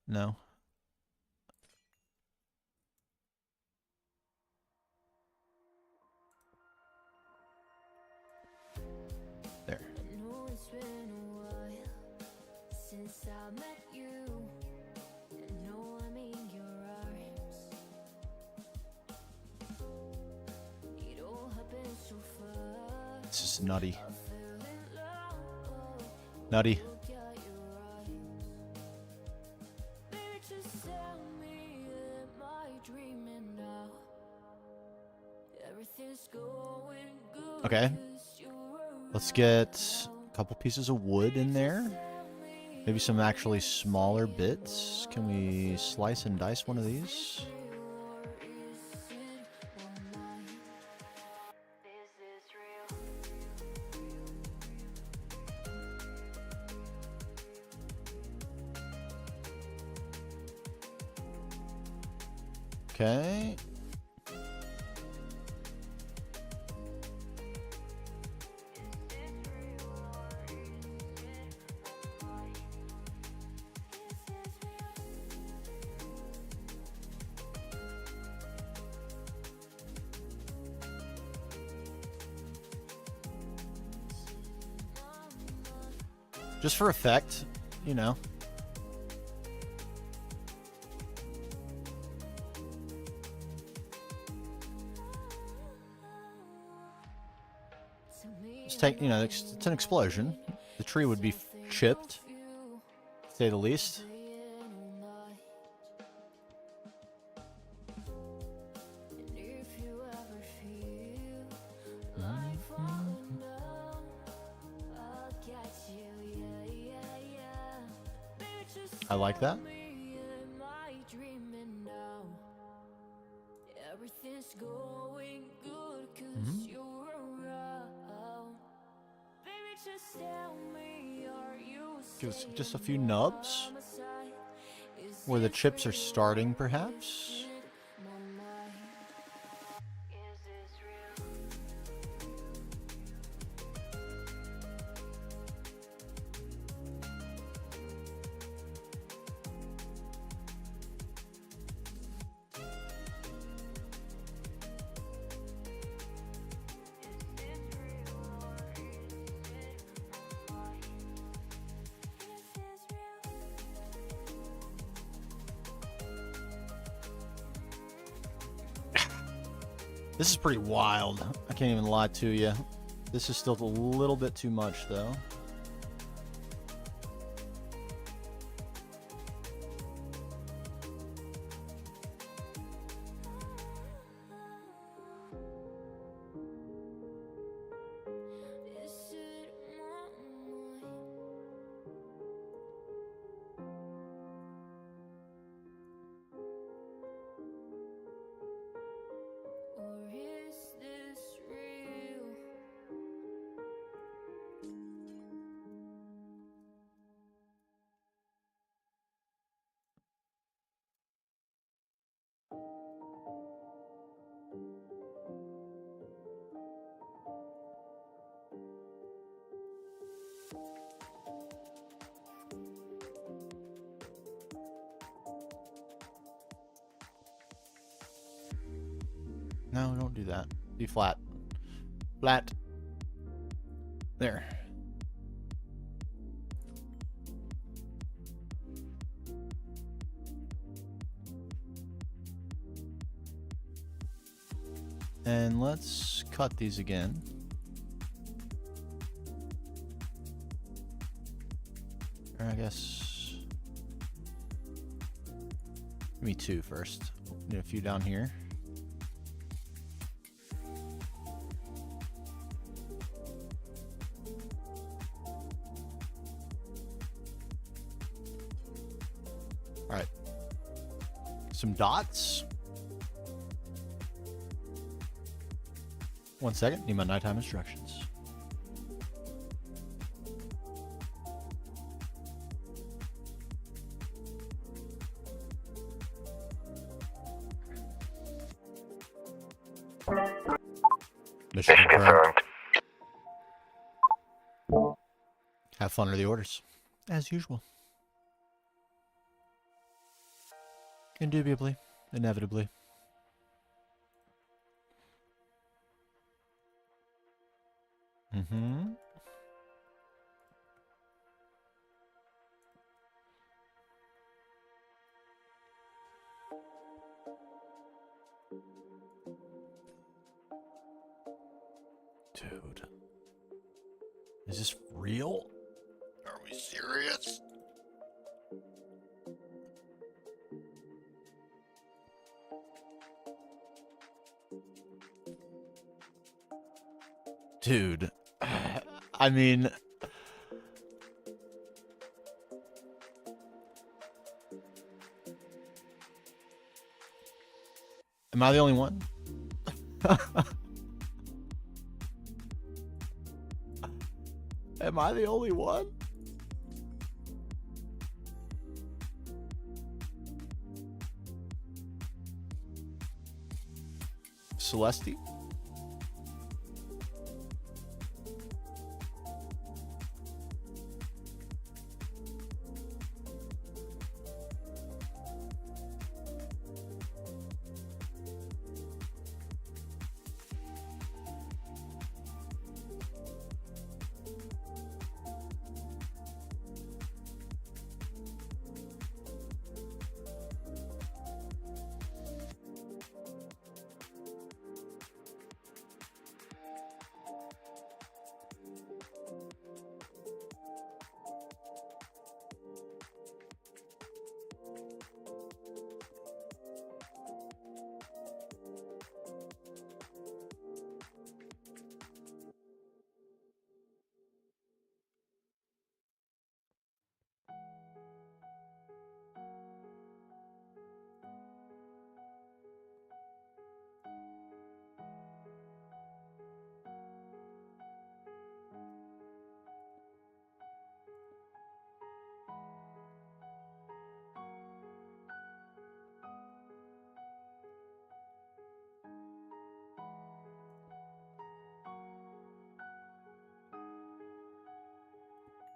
Speaker 3: No. There.
Speaker 1: I met you, and no, I'm in your arms. It all happened so fast.
Speaker 3: This is nutty.
Speaker 1: I fell in love.
Speaker 3: Nutty.
Speaker 1: Look at your eyes. Baby, just tell me, am I dreaming now? Everything's going good.
Speaker 3: Okay.
Speaker 1: 'Cause you're
Speaker 3: Let's get a couple pieces of wood in there. Maybe some actually smaller bits. Can we slice and dice one of these? Okay. Just for effect, you know. Just take, you know, it's an explosion. The tree would be chipped, to say the least. I like that.
Speaker 1: Everything's going good 'cause you're around. Baby, just tell me, are you
Speaker 3: Give us just a few nubs
Speaker 1: staying by my side? Is
Speaker 3: where the
Speaker 1: this
Speaker 3: chips are
Speaker 1: real
Speaker 3: starting,
Speaker 1: or
Speaker 3: perhaps.
Speaker 1: is it my mind? Is this real?
Speaker 3: This is pretty wild. I can't even lie to you. This is still a little bit too much, though.
Speaker 1: Is it my mind? Or is this real?
Speaker 3: No, don't do that. Be flat. Flat. There. And let's cut these again. Or I guess... Give me two first. Need a few down here. Alright. Some dots. 1 second. Need my nighttime instructions. Mission confirmed. Have fun are the orders. As usual. Indubitably. Inevitably. Mm-hmm. Dude. Is this real? Are we serious? Dude. I mean... Am I the only one? Am I the only one? Celeste?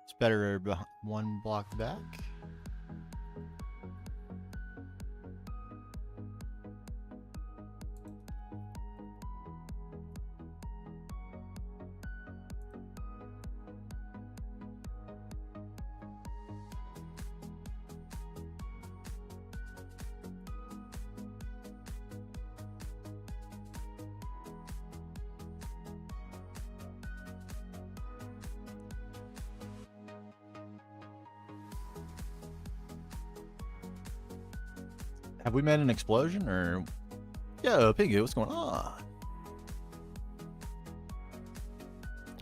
Speaker 3: It's better one block back. Have we made an explosion or... Yo, Piggy, what's going on?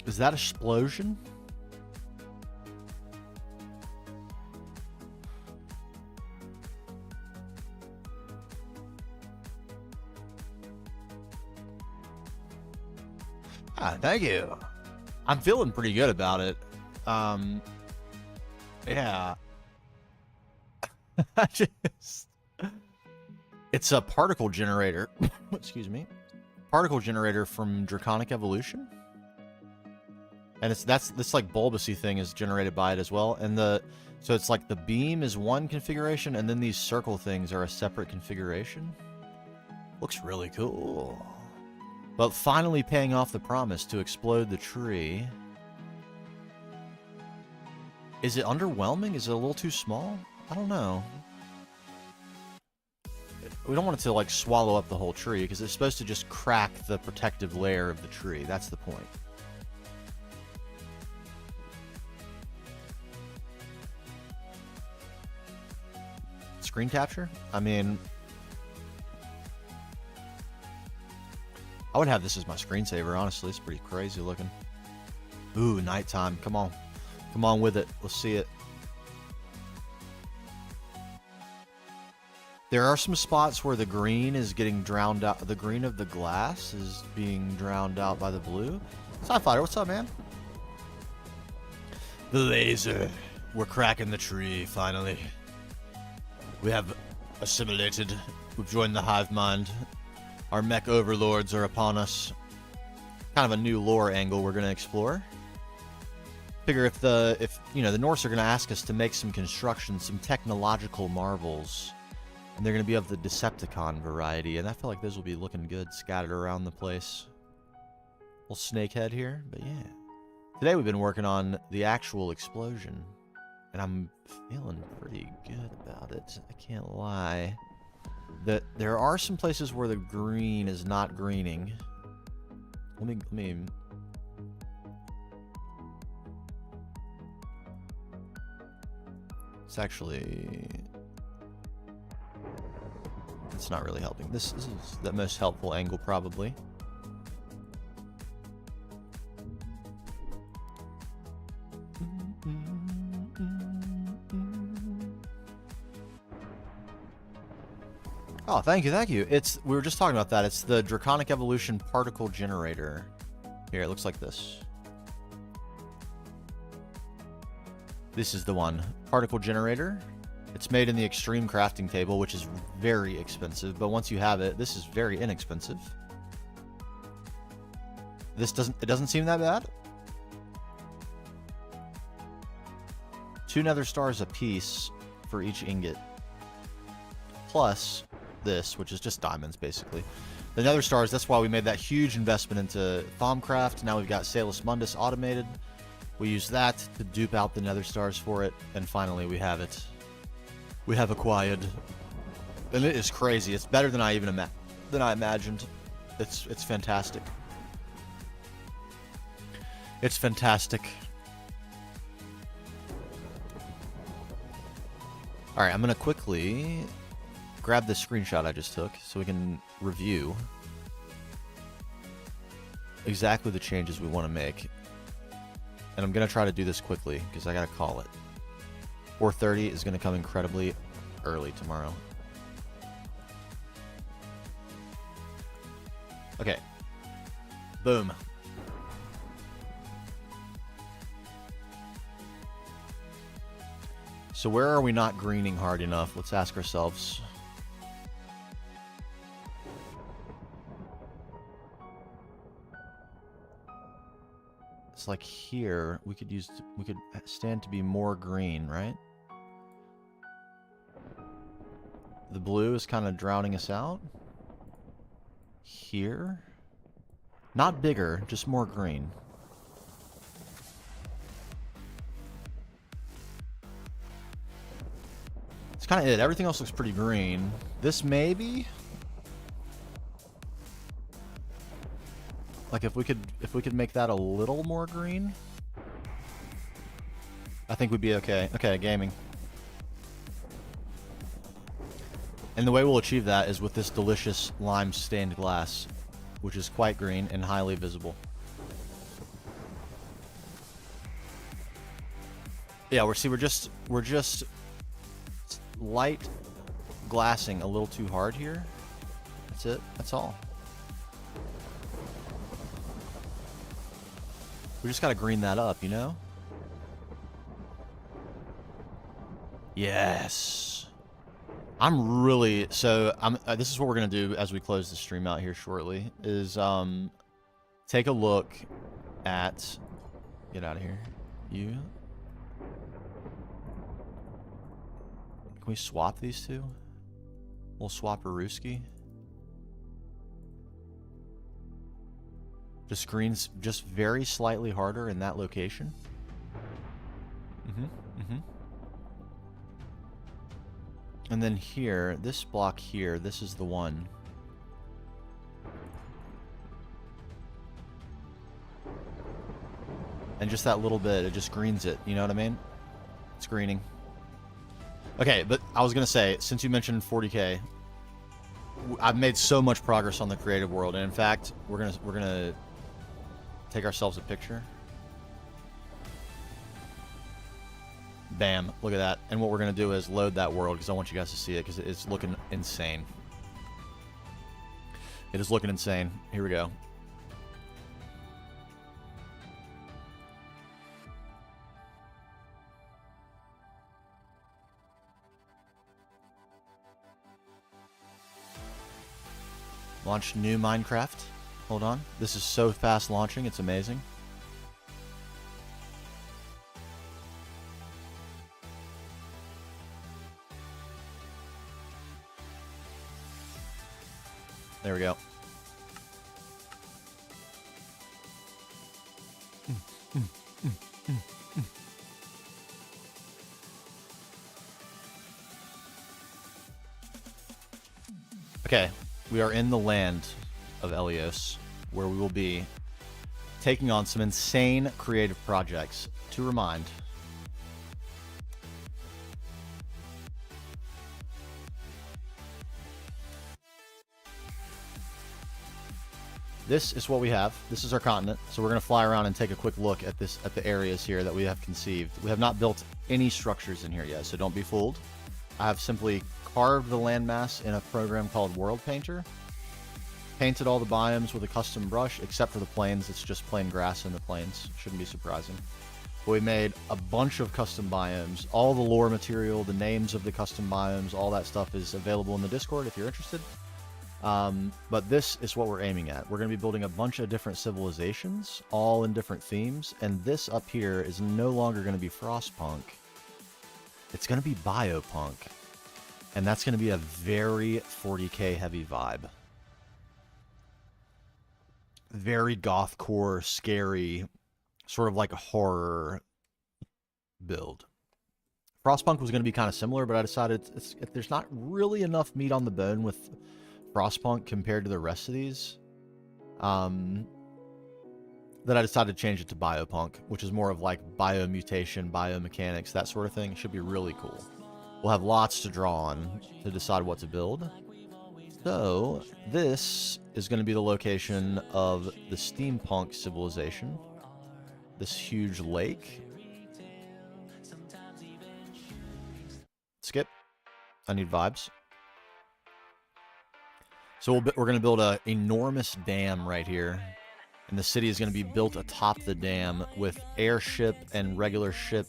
Speaker 3: Is that an explosion? Ah, thank you. I'm feeling pretty good about it. Yeah. I just... It's a particle generator. Excuse me. Particle generator from Draconic Evolution. And this like bulbousy thing is generated by it as well. And so it's like the beam is one configuration and then these circle things are a separate configuration. Looks really cool. But finally paying off the promise to explode the tree. Is it underwhelming? Is it a little too small? I don't know. We don't want it to like swallow up the whole tree because it's supposed to just crack the protective layer of the tree. That's the point. Screen capture? I mean, I would have this as my screensaver, honestly. It's pretty crazy looking. Ooh, nighttime. Come on. Come on with it. Let's see it. There are some spots where the green is getting drowned out. The green of the glass is being drowned out by the blue. Sci-Fighter, what's up, man? The laser. We're cracking the tree, finally. We have assimilated. We've joined the hive mind. Our mech overlords are upon us. Kind of a new lore angle we're going to explore. Figure if the Norse are going to ask us to make some construction, some technological marvels. And they're going to be of the Decepticon variety, and I feel like those will be looking good scattered around the place. Little snakehead here, but yeah. Today we've been working on the actual explosion, and I'm feeling pretty good about it. I can't lie. That there are some places where the green is not greening. Let me it's actually, it's not really helping. This is the most helpful angle probably. Oh, thank you, thank you. We were just talking about that. It's the Draconic Evolution Particle Generator. Here, it looks like this. This is the one. Particle Generator. It's made in the Extreme Crafting Table, which is very expensive, but once you have it, this is very inexpensive. It doesn't seem that bad. 2 nether stars a piece for each ingot. Plus this, which is just diamonds, basically. The nether stars, that's why we made that huge investment into Thaumcraft. Now we've got Salus Mundus automated. We use that to dupe out the nether stars for it, and finally we have it. We have acquired. And it is crazy. It's better than I imagined. It's fantastic. It's fantastic. Alright, I'm gonna quickly grab the screenshot I just took so we can review exactly the changes we want to make. And I'm going to try to do this quickly because I got to call it. 4:30 is going to come incredibly early tomorrow. Okay. Boom. So where are we not greening hard enough? Let's ask ourselves. It's like here, we could stand to be more green, right? The blue is kind of drowning us out. Here. Not bigger, just more green. It's kind of it. Everything else looks pretty green. This maybe. Like if we could make that a little more green, I think we'd be okay. Okay, gaming. And the way we'll achieve that is with this delicious lime stained glass, which is quite green and highly visible. Yeah, we're just light glassing a little too hard here. That's it. That's all. We just gotta green that up, you know? Yes. I'm really... So, this is what we're gonna do as we close the stream out here shortly, is, take a look at... Get out of here. You. Can we swap these two? We'll swap a Rooski. Just greens just very slightly harder in that location. And then here, this block here, this is the one. And just that little bit, it just greens it, you know what I mean? It's greening. Okay, but I was gonna say, since you mentioned 40K, I've made so much progress on the creative world, and in fact, we're gonna take ourselves a picture. Bam, look at that. And what we're gonna do is load that world because I want you guys to see it because it's looking insane. It is looking insane. Here we go. Launch new Minecraft. Hold on. This is so fast launching. It's amazing. There we go. Okay, we are in the land of Elios, where we will be taking on some insane creative projects. To remind, this is what we have. This is our continent. So we're going to fly around and take a quick look at the areas here that we have conceived. We have not built any structures in here yet, so don't be fooled. I have simply carved the landmass in a program called World Painter. Painted all the biomes with a custom brush, except for the plains. It's just plain grass in the plains. Shouldn't be surprising. But we made a bunch of custom biomes. All the lore material, the names of the custom biomes, all that stuff is available in the Discord if you're interested. But this is what we're aiming at. We're going to be building a bunch of different civilizations, all in different themes. And this up here is no longer going to be Frostpunk. It's going to be Biopunk. And that's going to be a very 40k heavy vibe. Very gothcore, scary, sort of like a horror build. Frostpunk was going to be kind of similar, but I decided there's not really enough meat on the bone with Frostpunk compared to the rest of these, that I decided to change it to Biopunk, which is more of like biomutation, biomechanics, that sort of thing. It should be really cool. We'll have lots to draw on to decide what to build. So, this is going to be the location of the steampunk civilization. This huge lake. Skip. I need vibes. So we're going to build an enormous dam right here. And the city is going to be built atop the dam with airship and regular ship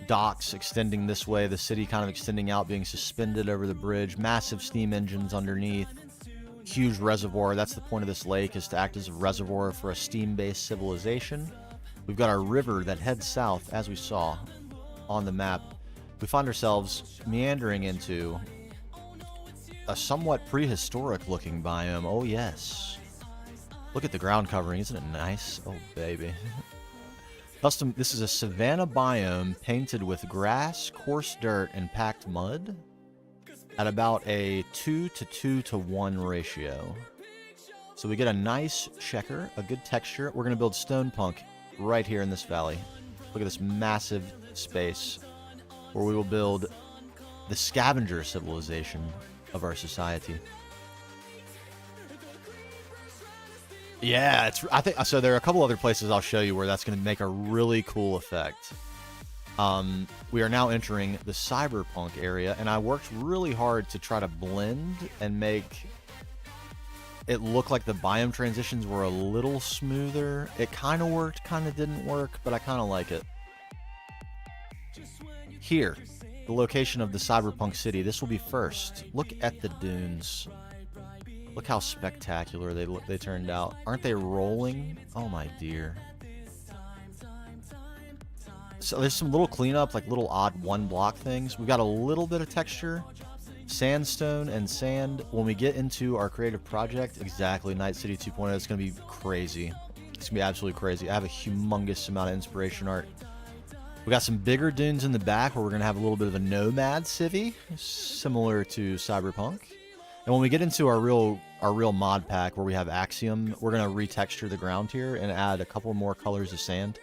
Speaker 3: docks extending this way. The city kind of extending out, being suspended over the bridge. Massive steam engines underneath. Huge reservoir. That's the point of this lake, is to act as a reservoir for a steam-based civilization. We've got our river that heads south, as we saw on the map. We find ourselves meandering into a somewhat prehistoric looking biome. Oh yes. Look at the ground covering, isn't it nice? Oh baby. Custom, this is a savanna biome painted with grass, coarse dirt, and packed mud at about a 2 to 2 to 1 ratio. So we get a nice checker, a good texture. We're going to build stone punk right here in this valley. Look at this massive space where we will build the scavenger civilization of our society. Yeah, I think so. There are a couple other places I'll show you where that's going to make a really cool effect. We are now entering the cyberpunk area, and I worked really hard to try to blend and make it look like the biome transitions were a little smoother. It kind of worked, kind of didn't work, but I kind of like it. Here, the location of the cyberpunk city. This will be first. Look at the dunes. Look how spectacular they turned out. Aren't they rolling? Oh my dear. So there's some little cleanup, like little odd one block things. We've got a little bit of texture. Sandstone and sand. When we get into our creative project, exactly, Night City 2.0, it's going to be crazy. It's going to be absolutely crazy. I have a humongous amount of inspiration art. We got some bigger dunes in the back where we're going to have a little bit of a nomad civvy, similar to Cyberpunk. And when we get into our real mod pack where we have Axiom, we're going to retexture the ground here and add a couple more colors of sand.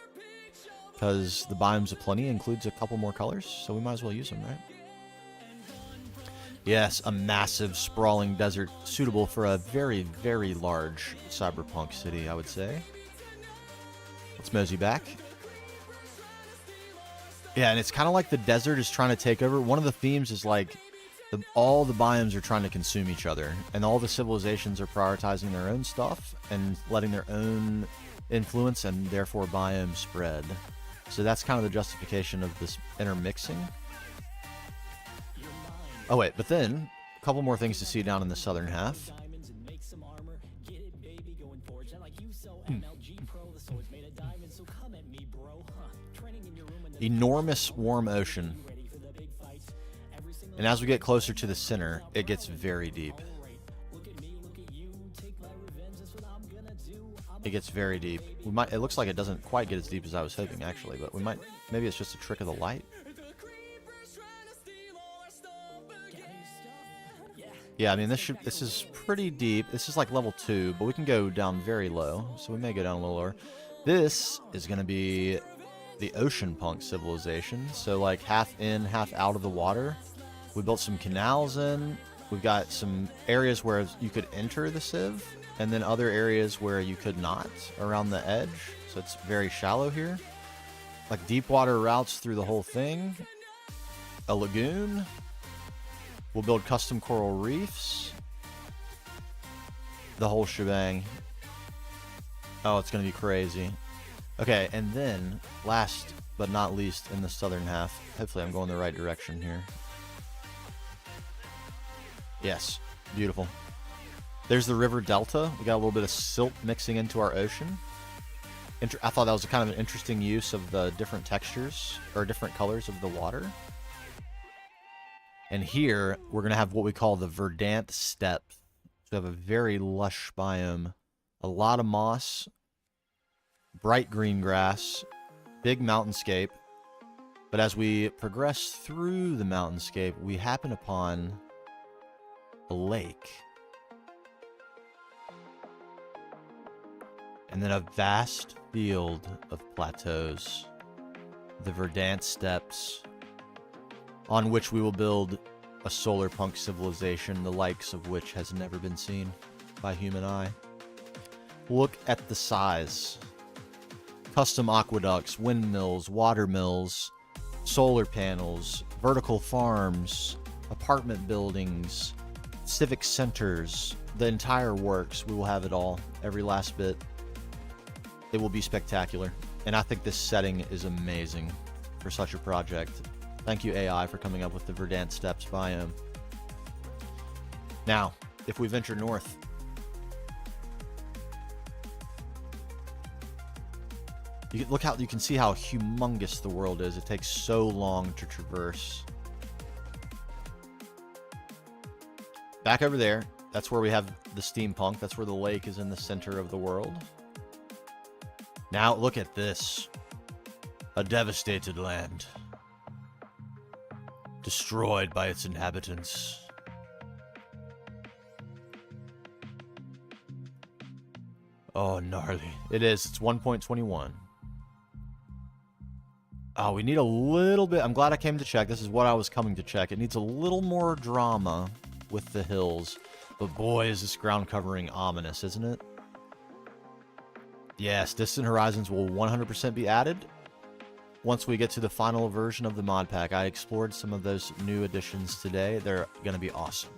Speaker 3: Because the Biomes of Plenty includes a couple more colors, so we might as well use them, right? Yes, a massive, sprawling desert suitable for a very, very large cyberpunk city, I would say. Let's mosey back. Yeah, and it's kind of like the desert is trying to take over. One of the themes is like all the biomes are trying to consume each other, and all the civilizations are prioritizing their own stuff and letting their own influence and therefore biome spread. So that's kind of the justification of this intermixing. Oh wait, but then a couple more things to see down in the southern half. Enormous warm ocean. And as we get closer to the center, it gets very deep. It gets very deep. It looks like it doesn't quite get as deep as I was hoping, actually, but we might, maybe it's just a trick of the light. Yeah, I mean, this is pretty deep. This is like level 2, but we can go down very low, so we may go down a little lower. This is going to be the ocean punk civilization, so like half in, half out of the water. We built some canals in. We've got some areas where you could enter the civ, and then other areas where you could not around the edge, so it's very shallow here. Like deep water routes through the whole thing. A lagoon. We'll build custom coral reefs. The whole shebang. Oh, it's going to be crazy. Okay, and then, last but not least, in the southern half, hopefully I'm going the right direction here. Yes, beautiful. There's the river delta. We got a little bit of silt mixing into our ocean. I thought that was kind of an interesting use of the different textures, or different colors of the water. And here, we're going to have what we call the verdant steppe. So we have a very lush biome. A lot of moss, bright green grass, big mountainscape. But as we progress through the mountainscape, we happen upon a lake. And then a vast field of plateaus. The verdant steppes, on which we will build a solar punk civilization, the likes of which has never been seen by human eye. Look at the size. Custom aqueducts, windmills, water mills, solar panels, vertical farms, apartment buildings, civic centers, the entire works. We will have it all, every last bit. It will be spectacular. And I think this setting is amazing for such a project. Thank you, AI, for coming up with the verdant steppes biome. Now, if we venture north, look how you can see how humongous the world is. It takes so long to traverse. Back over there, that's where we have the steampunk. That's where the lake is in the center of the world. Now, look at this. A devastated land. Destroyed by its inhabitants. Oh, gnarly. It is. It's 1.21. Oh, we need a little bit. I'm glad I came to check. This is what I was coming to check. It needs a little more drama with the hills. But boy, is this ground covering ominous, isn't it? Yes, distant horizons will 100% be added once we get to the final version of the mod pack. I explored some of those new additions today. They're going to be awesome.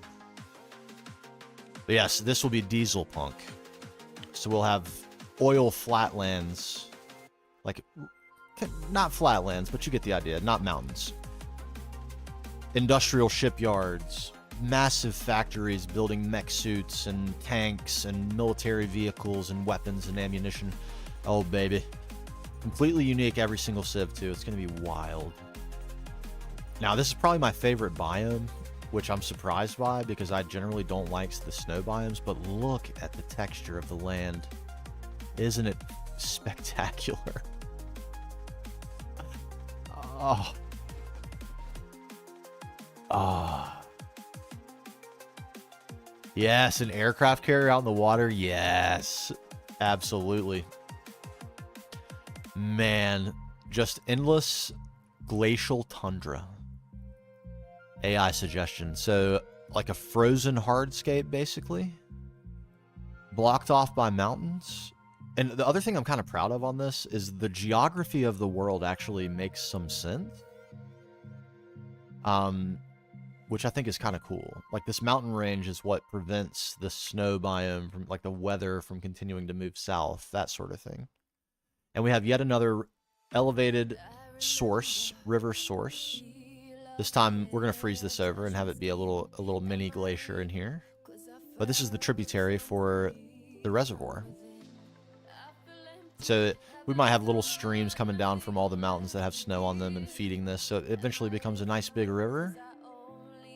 Speaker 3: But yes, this will be diesel punk. So we'll have oil flatlands. Like, not flatlands, but you get the idea. Not mountains. Industrial shipyards. Massive factories building mech suits and tanks and military vehicles and weapons and ammunition. Oh, baby. Completely unique every single civ, too. It's going to be wild. Now, this is probably my favorite biome, which I'm surprised by because I generally don't like the snow biomes, but look at the texture of the land. Isn't it spectacular? Oh. Ah. Oh. Yes, an aircraft carrier out in the water. Yes, absolutely. Man, just endless glacial tundra. AI suggestion. So, like a frozen hardscape, basically. Blocked off by mountains. And the other thing I'm kind of proud of on this is the geography of the world actually makes some sense. Which I think is kind of cool. Like, this mountain range is what prevents the snow biome from, like, the weather from continuing to move south, that sort of thing. And we have yet another elevated source, river source. This time, we're going to freeze this over and have it be a little mini glacier in here. But this is the tributary for the reservoir. So we might have little streams coming down from all the mountains that have snow on them and feeding this. So it eventually becomes a nice big river.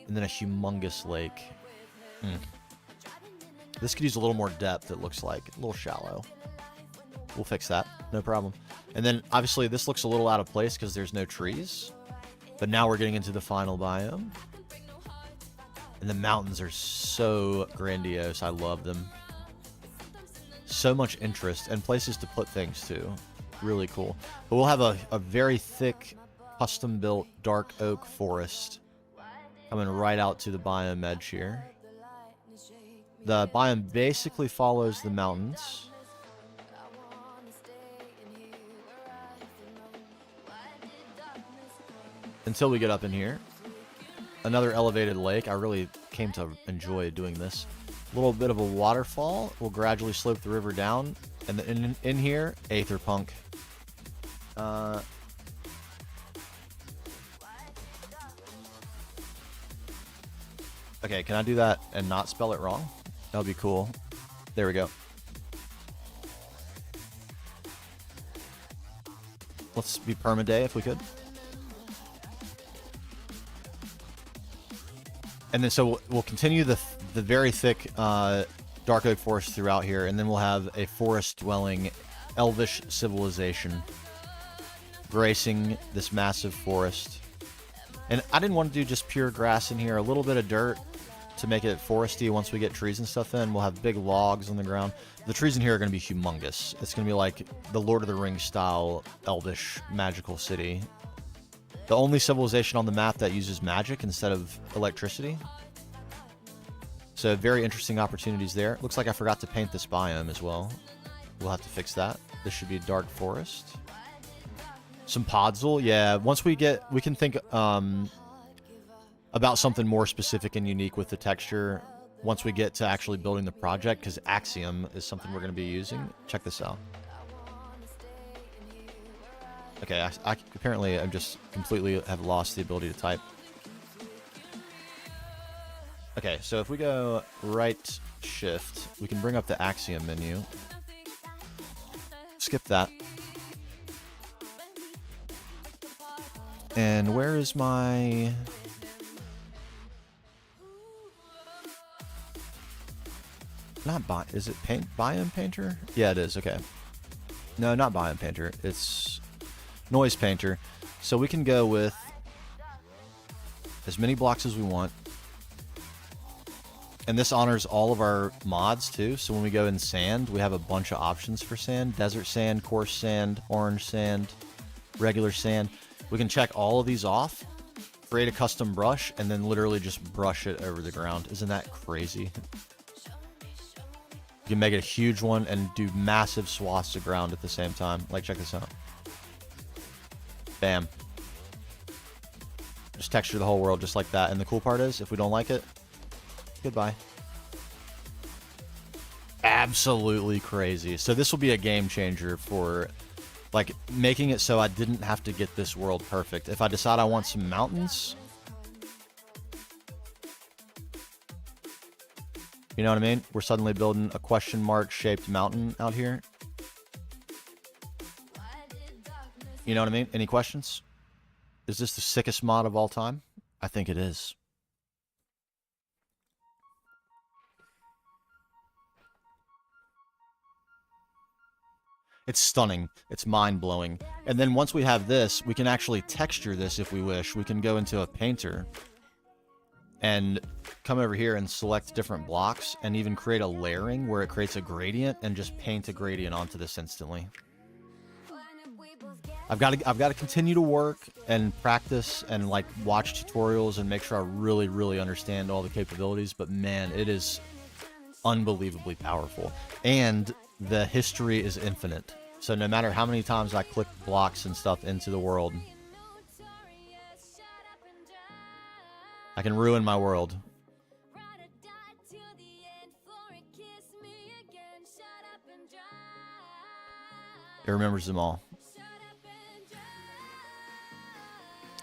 Speaker 3: And then a humongous lake. This could use a little more depth, it looks like. A little shallow. We'll fix that. No problem. And then, obviously, this looks a little out of place because there's no trees. But now we're getting into the final biome. And the mountains are so grandiose. I love them. So much interest and places to put things too. Really cool. But we'll have a very thick, custom-built dark oak forest coming right out to the biome edge here. The biome basically follows the mountains. Until we get up in here. Another elevated lake. I really came to enjoy doing this. A little bit of a waterfall. We'll gradually slope the river down. And then in here, Aetherpunk. Okay, can I do that and not spell it wrong? That would be cool. There we go. Let's be permaday if we could. And then so we'll continue the very thick dark oak forest throughout here, and then we'll have a forest-dwelling elvish civilization gracing this massive forest. And I didn't want to do just pure grass in here, a little bit of dirt to make it foresty. Once we get trees and stuff in, we'll have big logs on the ground. The trees in here are going to be humongous. It's going to be like the Lord of the Rings style elvish magical city. The only civilization on the map that uses magic instead of electricity. So very interesting opportunities there. Looks like I forgot to paint this biome as well. We'll have to fix that. This should be a dark forest. Some podzol. Yeah, once we can think about something more specific and unique with the texture once we get to actually building the project, because Axiom is something we're going to be using. Check this out. Okay, I apparently I'm just completely have lost the ability to type. Okay, so if we go right shift, we can bring up the Axiom menu. Skip that. And where is my... Is it Biome Painter? Yeah, it is. Okay. No, not Biome Painter. It's Noise Painter. So we can go with as many blocks as we want. And this honors all of our mods too. So when we go in sand, we have a bunch of options for sand. Desert sand, coarse sand, orange sand, regular sand. We can check all of these off, create a custom brush, and then literally just brush it over the ground. Isn't that crazy? You can make it a huge one and do massive swaths of ground at the same time. Like, check this out. Bam. Just texture the whole world just like that. And the cool part is, if we don't like it, goodbye. Absolutely crazy. So this will be a game changer for, like, making it so I didn't have to get this world perfect. If I decide I want some mountains... You know what I mean? We're suddenly building a question mark shaped mountain out here. You know what I mean? Any questions? Is this the sickest mod of all time? I think it is. It's stunning. It's mind-blowing. And then once we have this, we can actually texture this if we wish. We can go into a painter and come over here and select different blocks and even create a layering where it creates a gradient and just paint a gradient onto this instantly. I've got to continue to work and practice and like watch tutorials and make sure I really understand all the capabilities, but man, it is unbelievably powerful. And the history is infinite. So no matter how many times I click blocks and stuff into the world, I can ruin my world. It remembers them all.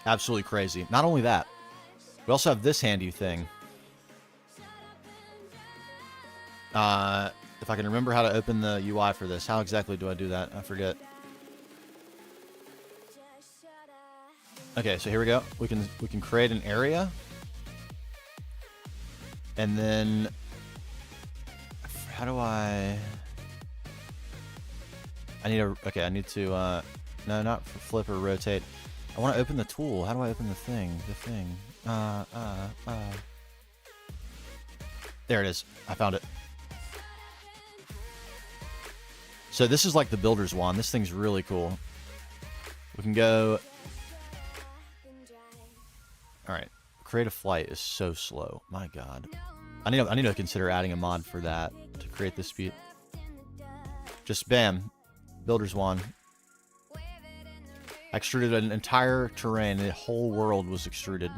Speaker 3: Absolutely crazy. Not only that, we also have this handy thing. If I can remember how to open the UI for this, how exactly do I do that? I forget. Okay, so here we go. We can create an area. And then, how do I need to, no, not flip or rotate. I want to open the tool. How do I open the thing? There it is. I found it. So this is like the builder's wand. This thing's really cool. We can go... Alright. Create a flight is so slow. My god. I need to consider adding a mod for that to create this speed. Just bam. Builder's wand. I extruded an entire terrain. The whole world was extruded.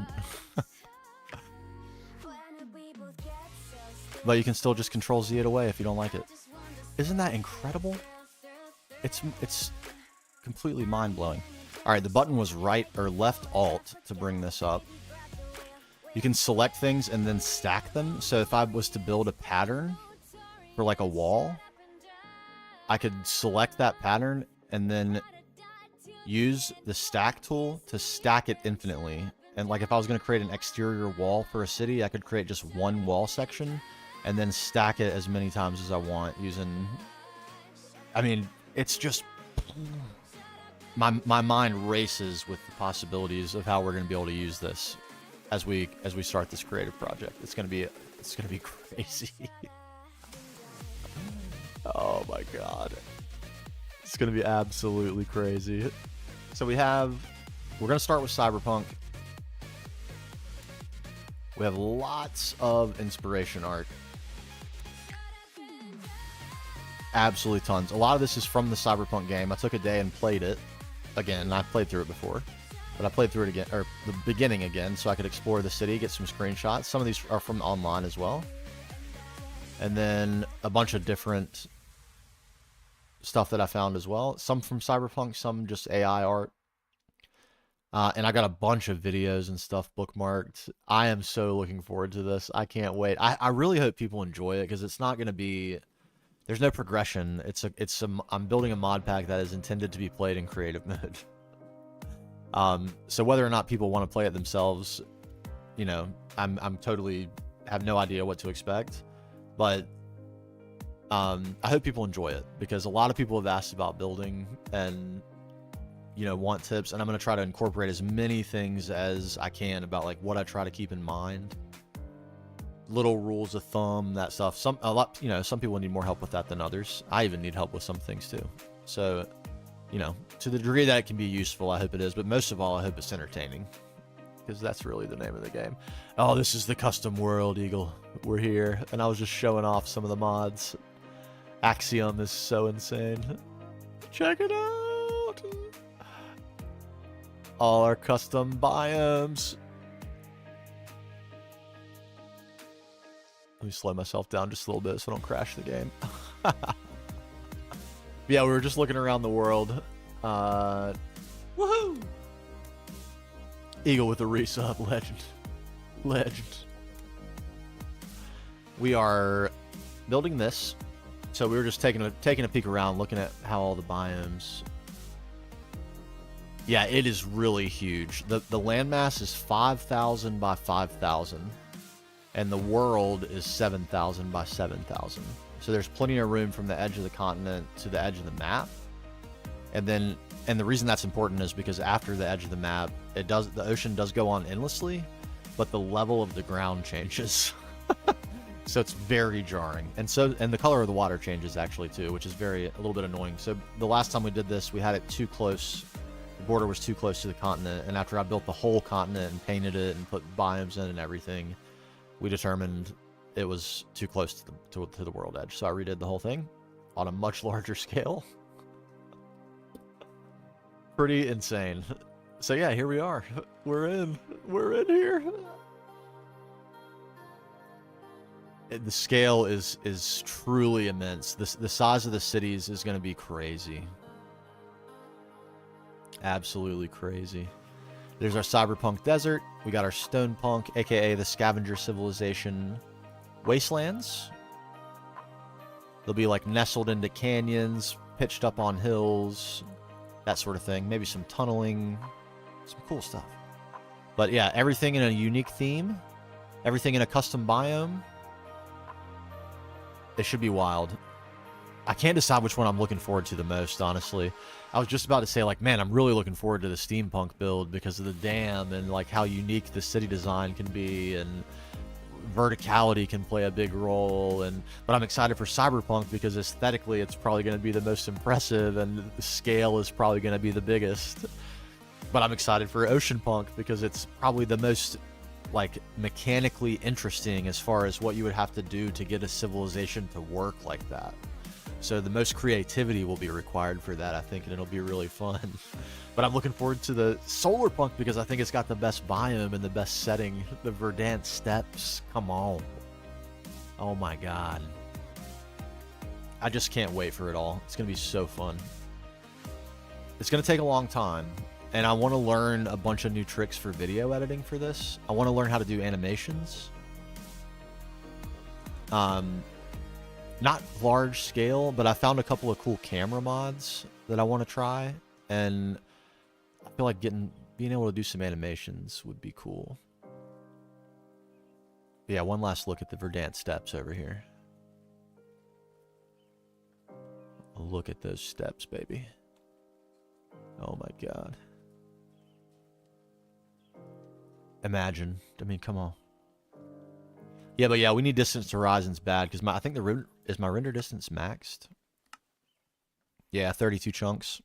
Speaker 3: But you can still just control Z it away if you don't like it. Isn't that incredible? It's completely mind-blowing. Alright, the button was right or left alt to bring this up. You can select things and then stack them. So if I was to build a pattern for like a wall, I could select that pattern and then use the stack tool to stack it infinitely. And like if I was going to create an exterior wall for a city, I could create just one wall section and then stack it as many times as I want using... I mean, it's just... My mind races with the possibilities of how we're going to be able to use this as we start this creative project. It's going to be crazy. Oh my god. It's going to be absolutely crazy. So we're going to start with Cyberpunk. We have lots of inspiration art. Absolutely tons. A lot of this is from the Cyberpunk game. I took a day and played it again. I've played through it before, but I played through it again, or the beginning again, so I could explore the city, get some screenshots. Some of these are from online as well. And then a bunch of different stuff that I found as well. Some from Cyberpunk, some just AI art. And I got a bunch of videos and stuff bookmarked. I am so looking forward to this. I can't wait. I really hope people enjoy it, because it's not going to be... There's no progression. I'm building a mod pack that is intended to be played in creative mode. So whether or not people want to play it themselves, you know, I'm totally have no idea what to expect. But I hope people enjoy it, because a lot of people have asked about building and, you know, want tips, and I'm going to try to incorporate as many things as I can about like what I try to keep in mind. Little rules of thumb, that stuff. Some people need more help with that than others. I even need help with some things too. So, you know, to the degree that it can be useful, I hope it is. But most of all, I hope it's entertaining, because that's really the name of the game. Oh, this is the custom world, Eagle. We're here, and I was just showing off some of the mods. Axiom is so insane. Check it out. All our custom biomes. Let me slow myself down just a little bit so I don't crash the game. Yeah, we were just looking around the world. Woohoo! Eagle with a resub, legend. Legend. We are building this. So we were just taking a peek around, looking at how all the biomes... Yeah, it is really huge. The landmass is 5,000 by 5,000. And the world is 7,000 by 7,000. So there's plenty of room from the edge of the continent to the edge of the map. And the reason that's important is because after the edge of the map, the ocean does go on endlessly, but the level of the ground changes. So it's very jarring. And the color of the water changes actually too, which is a little bit annoying. So the last time we did this, we had it too close. The border was too close to the continent, and after I built the whole continent and painted it and put biomes in and everything, we determined it was too close to the world edge. So I redid the whole thing on a much larger scale. Pretty insane. So yeah, here we are. We're in here. The scale is truly immense. The size of the cities is going to be crazy. Absolutely crazy. There's our cyberpunk desert. We got our stone punk, aka the scavenger civilization wastelands. They'll be like nestled into canyons, pitched up on hills, that sort of thing. Maybe some tunneling, some cool stuff. But yeah, everything in a unique theme, everything in a custom biome. It should be wild. I can't decide which one I'm looking forward to the most, honestly. I was just about to say, like, man, I'm really looking forward to the steampunk build because of the dam and, like, how unique the city design can be and verticality can play a big role, but I'm excited for Cyberpunk because aesthetically it's probably going to be the most impressive and the scale is probably going to be the biggest. But I'm excited for Oceanpunk because it's probably the most like mechanically interesting as far as what you would have to do to get a civilization to work like that. So the most creativity will be required for that, I think, and it'll be really fun. But I'm looking forward to the Solarpunk because I think it's got the best biome and the best setting. The Verdant Steppes, come on. Oh my god. I just can't wait for it all. It's going to be so fun. It's going to take a long time, and I want to learn a bunch of new tricks for video editing for this. I want to learn how to do animations. Not large scale, but I found a couple of cool camera mods that I want to try, and I feel like being able to do some animations would be cool. But yeah, one last look at the Verdant Steppes over here. Look at those steps, baby. Oh my god. Imagine. I mean, come on. Yeah, but yeah, we need distance horizons bad because I think is my render distance maxed? Yeah, 32 chunks.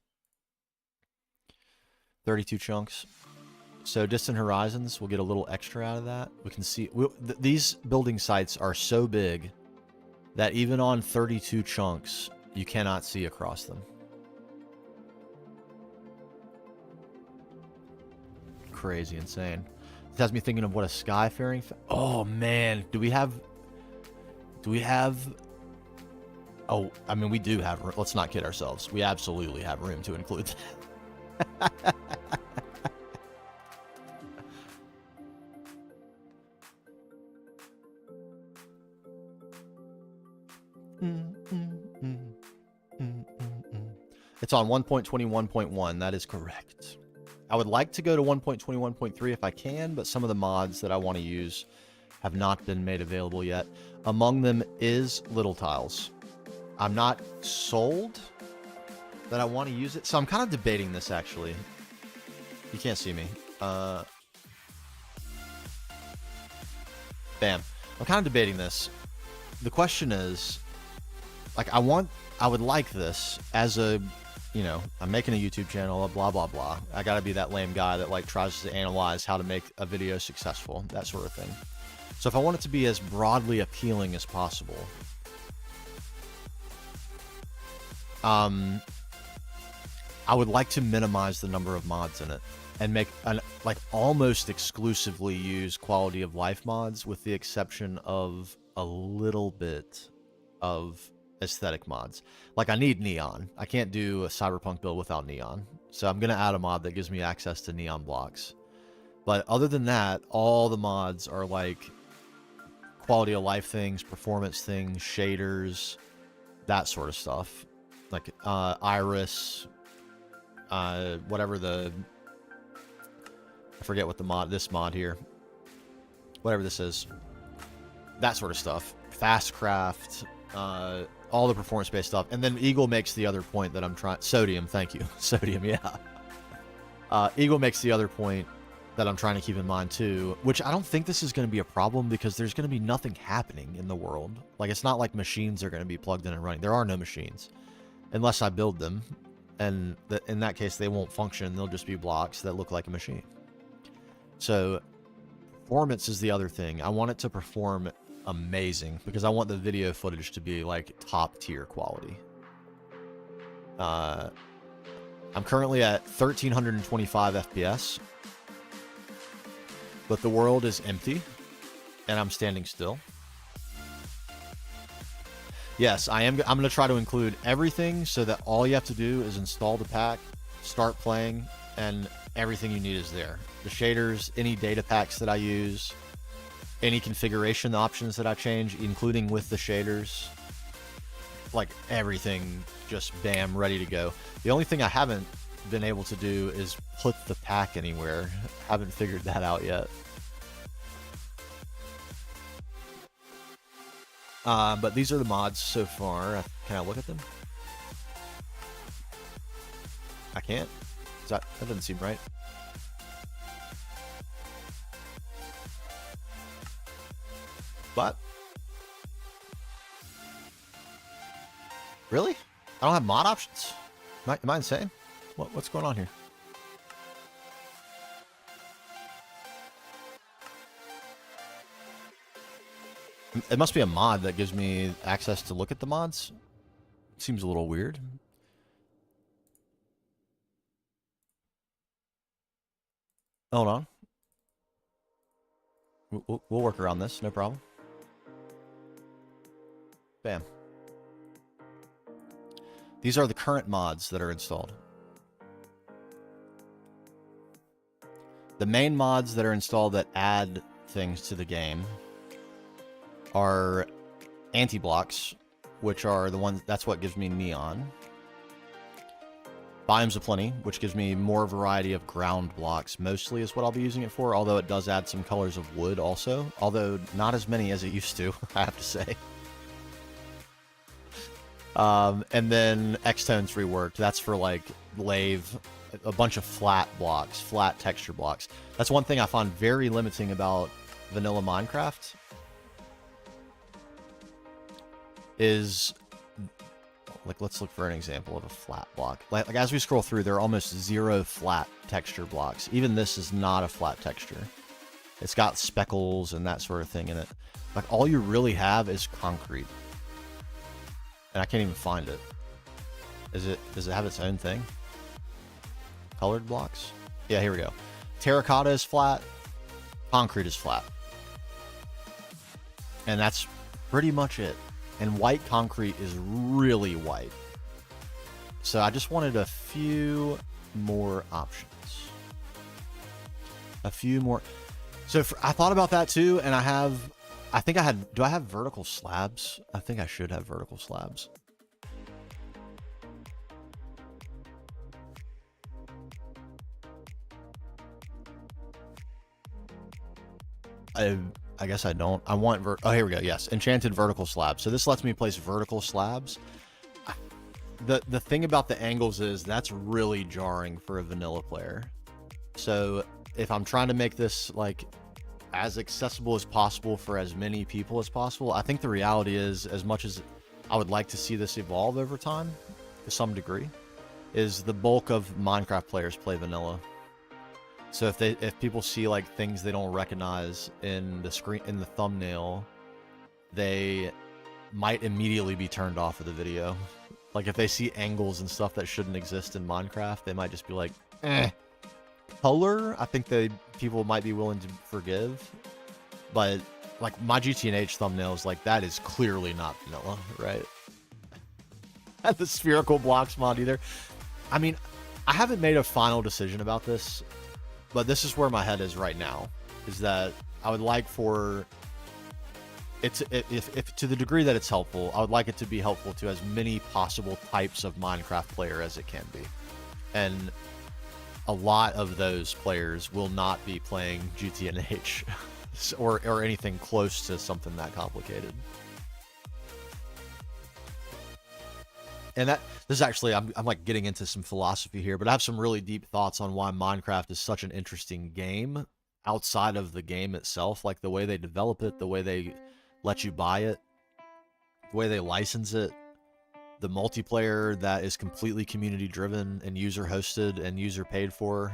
Speaker 3: 32 chunks. So distant horizons, we'll get a little extra out of that. We can see these building sites are so big that even on 32 chunks, you cannot see across them. Crazy, insane. This has me thinking of what a skyfaring. Oh man, do we have? Oh, I mean, we do have. Let's not kid ourselves. We absolutely have room to include that. It's on 1.21.1. That is correct. I would like to go to 1.21.3 if I can, but some of the mods that I want to use have not been made available yet. Among them is Little Tiles. I'm not sold that I want to use it, so I'm kind of debating this, actually. You can't see me. Bam. I'm kind of debating this. The question is, like, I would like this as a, you know, I'm making a YouTube channel, blah, blah, blah. I gotta be that lame guy that, like, tries to analyze how to make a video successful, that sort of thing. So if I want it to be as broadly appealing as possible, I would like to minimize the number of mods in it and make, like, almost exclusively use quality of life mods with the exception of a little bit of aesthetic mods. Like, I need neon. I can't do a Cyberpunk build without neon. So I'm going to add a mod that gives me access to neon blocks. But other than that, all the mods are like quality of life things, performance things, shaders, that sort of stuff. Like iris, whatever the... I forget what the mod... This mod here. Whatever this is. That sort of stuff. Fastcraft, all the performance-based stuff. And then Eagle makes the other point that I'm trying... Sodium, thank you. Sodium, yeah. Eagle makes the other point that I'm trying to keep in mind, too, which I don't think this is going to be a problem because there's going to be nothing happening in the world. Like, it's not like machines are going to be plugged in and running. There are no machines. Unless I build them. And in that case, they won't function. They'll just be blocks that look like a machine. So, performance is the other thing. I want it to perform amazing because I want the video footage to be like top tier quality. I'm currently at 1325 FPS, but the world is empty and I'm standing still. Yes, I'm going to try to include everything so that all you have to do is install the pack, start playing, and everything you need is there. The shaders, any data packs that I use, any configuration options that I change, including with the shaders, like everything, just bam, ready to go. The only thing I haven't been able to do is put the pack anywhere. Haven't figured that out yet. But these are the mods so far. Can I look at them? I can't. That doesn't seem right. But really, I don't have mod options. Am I insane? What's going on here? It must be a mod that gives me access to look at the mods. Seems a little weird. Hold on. We'll work around this, no problem. Bam. These are the current mods that are installed. The main mods that are installed that add things to the game are anti-blocks, which are the ones, that's what gives me neon. Biomes of Plenty, which gives me more variety of ground blocks, mostly is what I'll be using it for, although it does add some colors of wood also, although not as many as it used to, I have to say. And then X-Tone's reworked. That's for like lave, a bunch of flat blocks, flat texture blocks. That's one thing I find very limiting about vanilla Minecraft. Is like, let's look for an example of a flat block. Like as we scroll through, there are almost 0 flat texture blocks. Even this is not a flat texture. It's got speckles and that sort of thing in it. Like all you really have is concrete. And I can't even find it. Does it have its own thing? Colored blocks? Yeah, here we go. Terracotta is flat. Concrete is flat. And that's pretty much it. And white concrete is really white. So I just wanted a few more options. A few more. So I thought about that too, and I think I had, do I have vertical slabs? I think I should have vertical slabs. I guess I don't. I want oh, here we go. Yes, enchanted vertical slabs. So this lets me place vertical slabs. The thing about the angles is that's really jarring for a vanilla player. So if I'm trying to make this like as accessible as possible for as many people as possible, I think the reality is, as much as I would like to see this evolve over time to some degree, is the bulk of Minecraft players play vanilla. So if people see like things they don't recognize in the screen, in the thumbnail, they might immediately be turned off of the video. Like if they see angles and stuff that shouldn't exist in Minecraft, they might just be like, eh. Color, I think people might be willing to forgive, but like my GTNH thumbnails, like that is clearly not vanilla, right? And the spherical blocks mod either. I mean, I haven't made a final decision about this, but this is where my head is right now, is that I would like for it to, if to the degree that it's helpful, I would like it to be helpful to as many possible types of Minecraft player as it can be. And a lot of those players will not be playing GTNH or anything close to something that complicated. And this is actually, I'm like getting into some philosophy here, but I have some really deep thoughts on why Minecraft is such an interesting game outside of the game itself. Like the way they develop it, the way they let you buy it, the way they license it, the multiplayer that is completely community driven and user hosted and user paid for.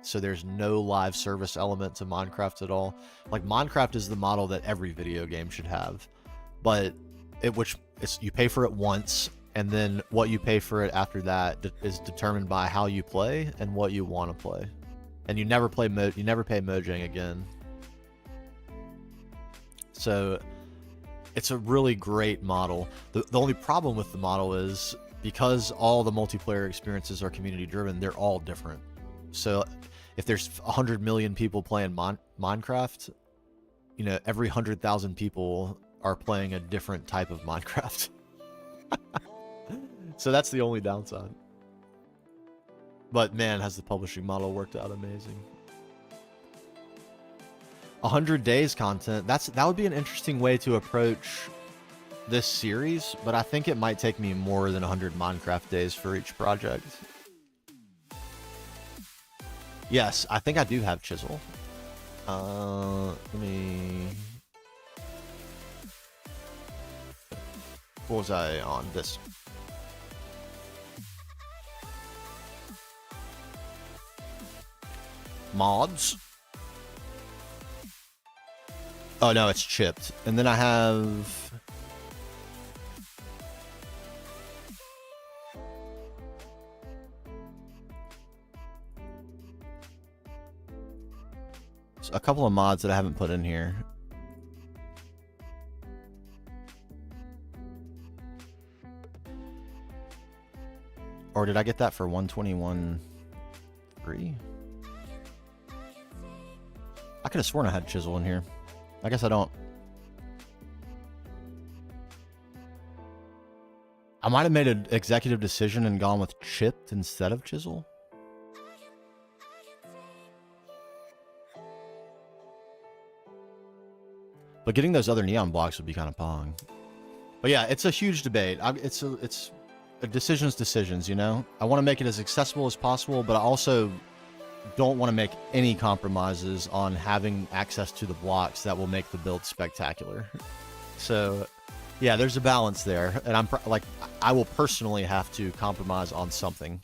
Speaker 3: So there's no live service element to Minecraft at all. Like Minecraft is the model that every video game should have, but you pay for it once, and then what you pay for it after that is determined by how you play and what you want to play. And you never pay Mojang again. So it's a really great model. The only problem with the model is because all the multiplayer experiences are community driven, they're all different. So if there's 100 million people playing Minecraft, you know, every 100,000 people are playing a different type of Minecraft. So that's the only downside. But man, has the publishing model worked out amazing. 100 days content. That would be an interesting way to approach this series, but I think it might take me more than 100 Minecraft days for each project. Yes, I think I do have chisel. Let me What was I on? This. Mods. Oh no, it's chipped. And then I have a couple of mods that I haven't put in here. Or did I get that for 121.3? I could have sworn I had chisel in here. I guess I don't. I might have made an executive decision and gone with chipped instead of chisel. But getting those other neon blocks would be kind of pong. But yeah, it's a huge debate. It's a decisions, you know? I want to make it as accessible as possible, but I also don't want to make any compromises on having access to the blocks that will make the build spectacular. So, yeah, there's a balance there, and I will personally have to compromise on something,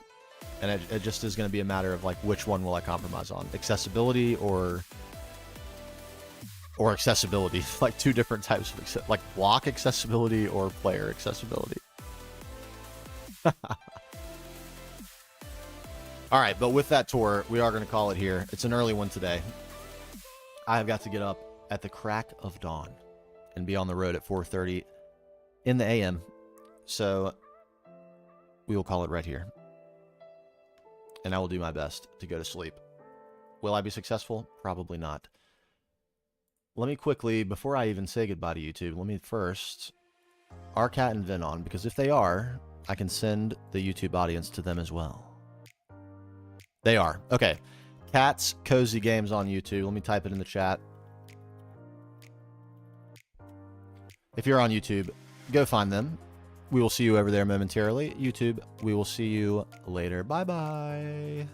Speaker 3: and it just is going to be a matter of like which one will I compromise on, accessibility or accessibility, like two different types of like block accessibility or player accessibility. All right, but with that tour, we are going to call it here. It's an early one today. I have got to get up at the crack of dawn and be on the road at 4:30 in the AM. So we will call it right here. And I will do my best to go to sleep. Will I be successful? Probably not. Let me quickly, before I even say goodbye to YouTube, let me first, are Cat and Vin on? Because if they are, I can send the YouTube audience to them as well. They are. Okay. Cat's Cozy Games on YouTube. Let me type it in the chat. If you're on YouTube, go find them. We will see you over there momentarily. YouTube, we will see you later. Bye-bye.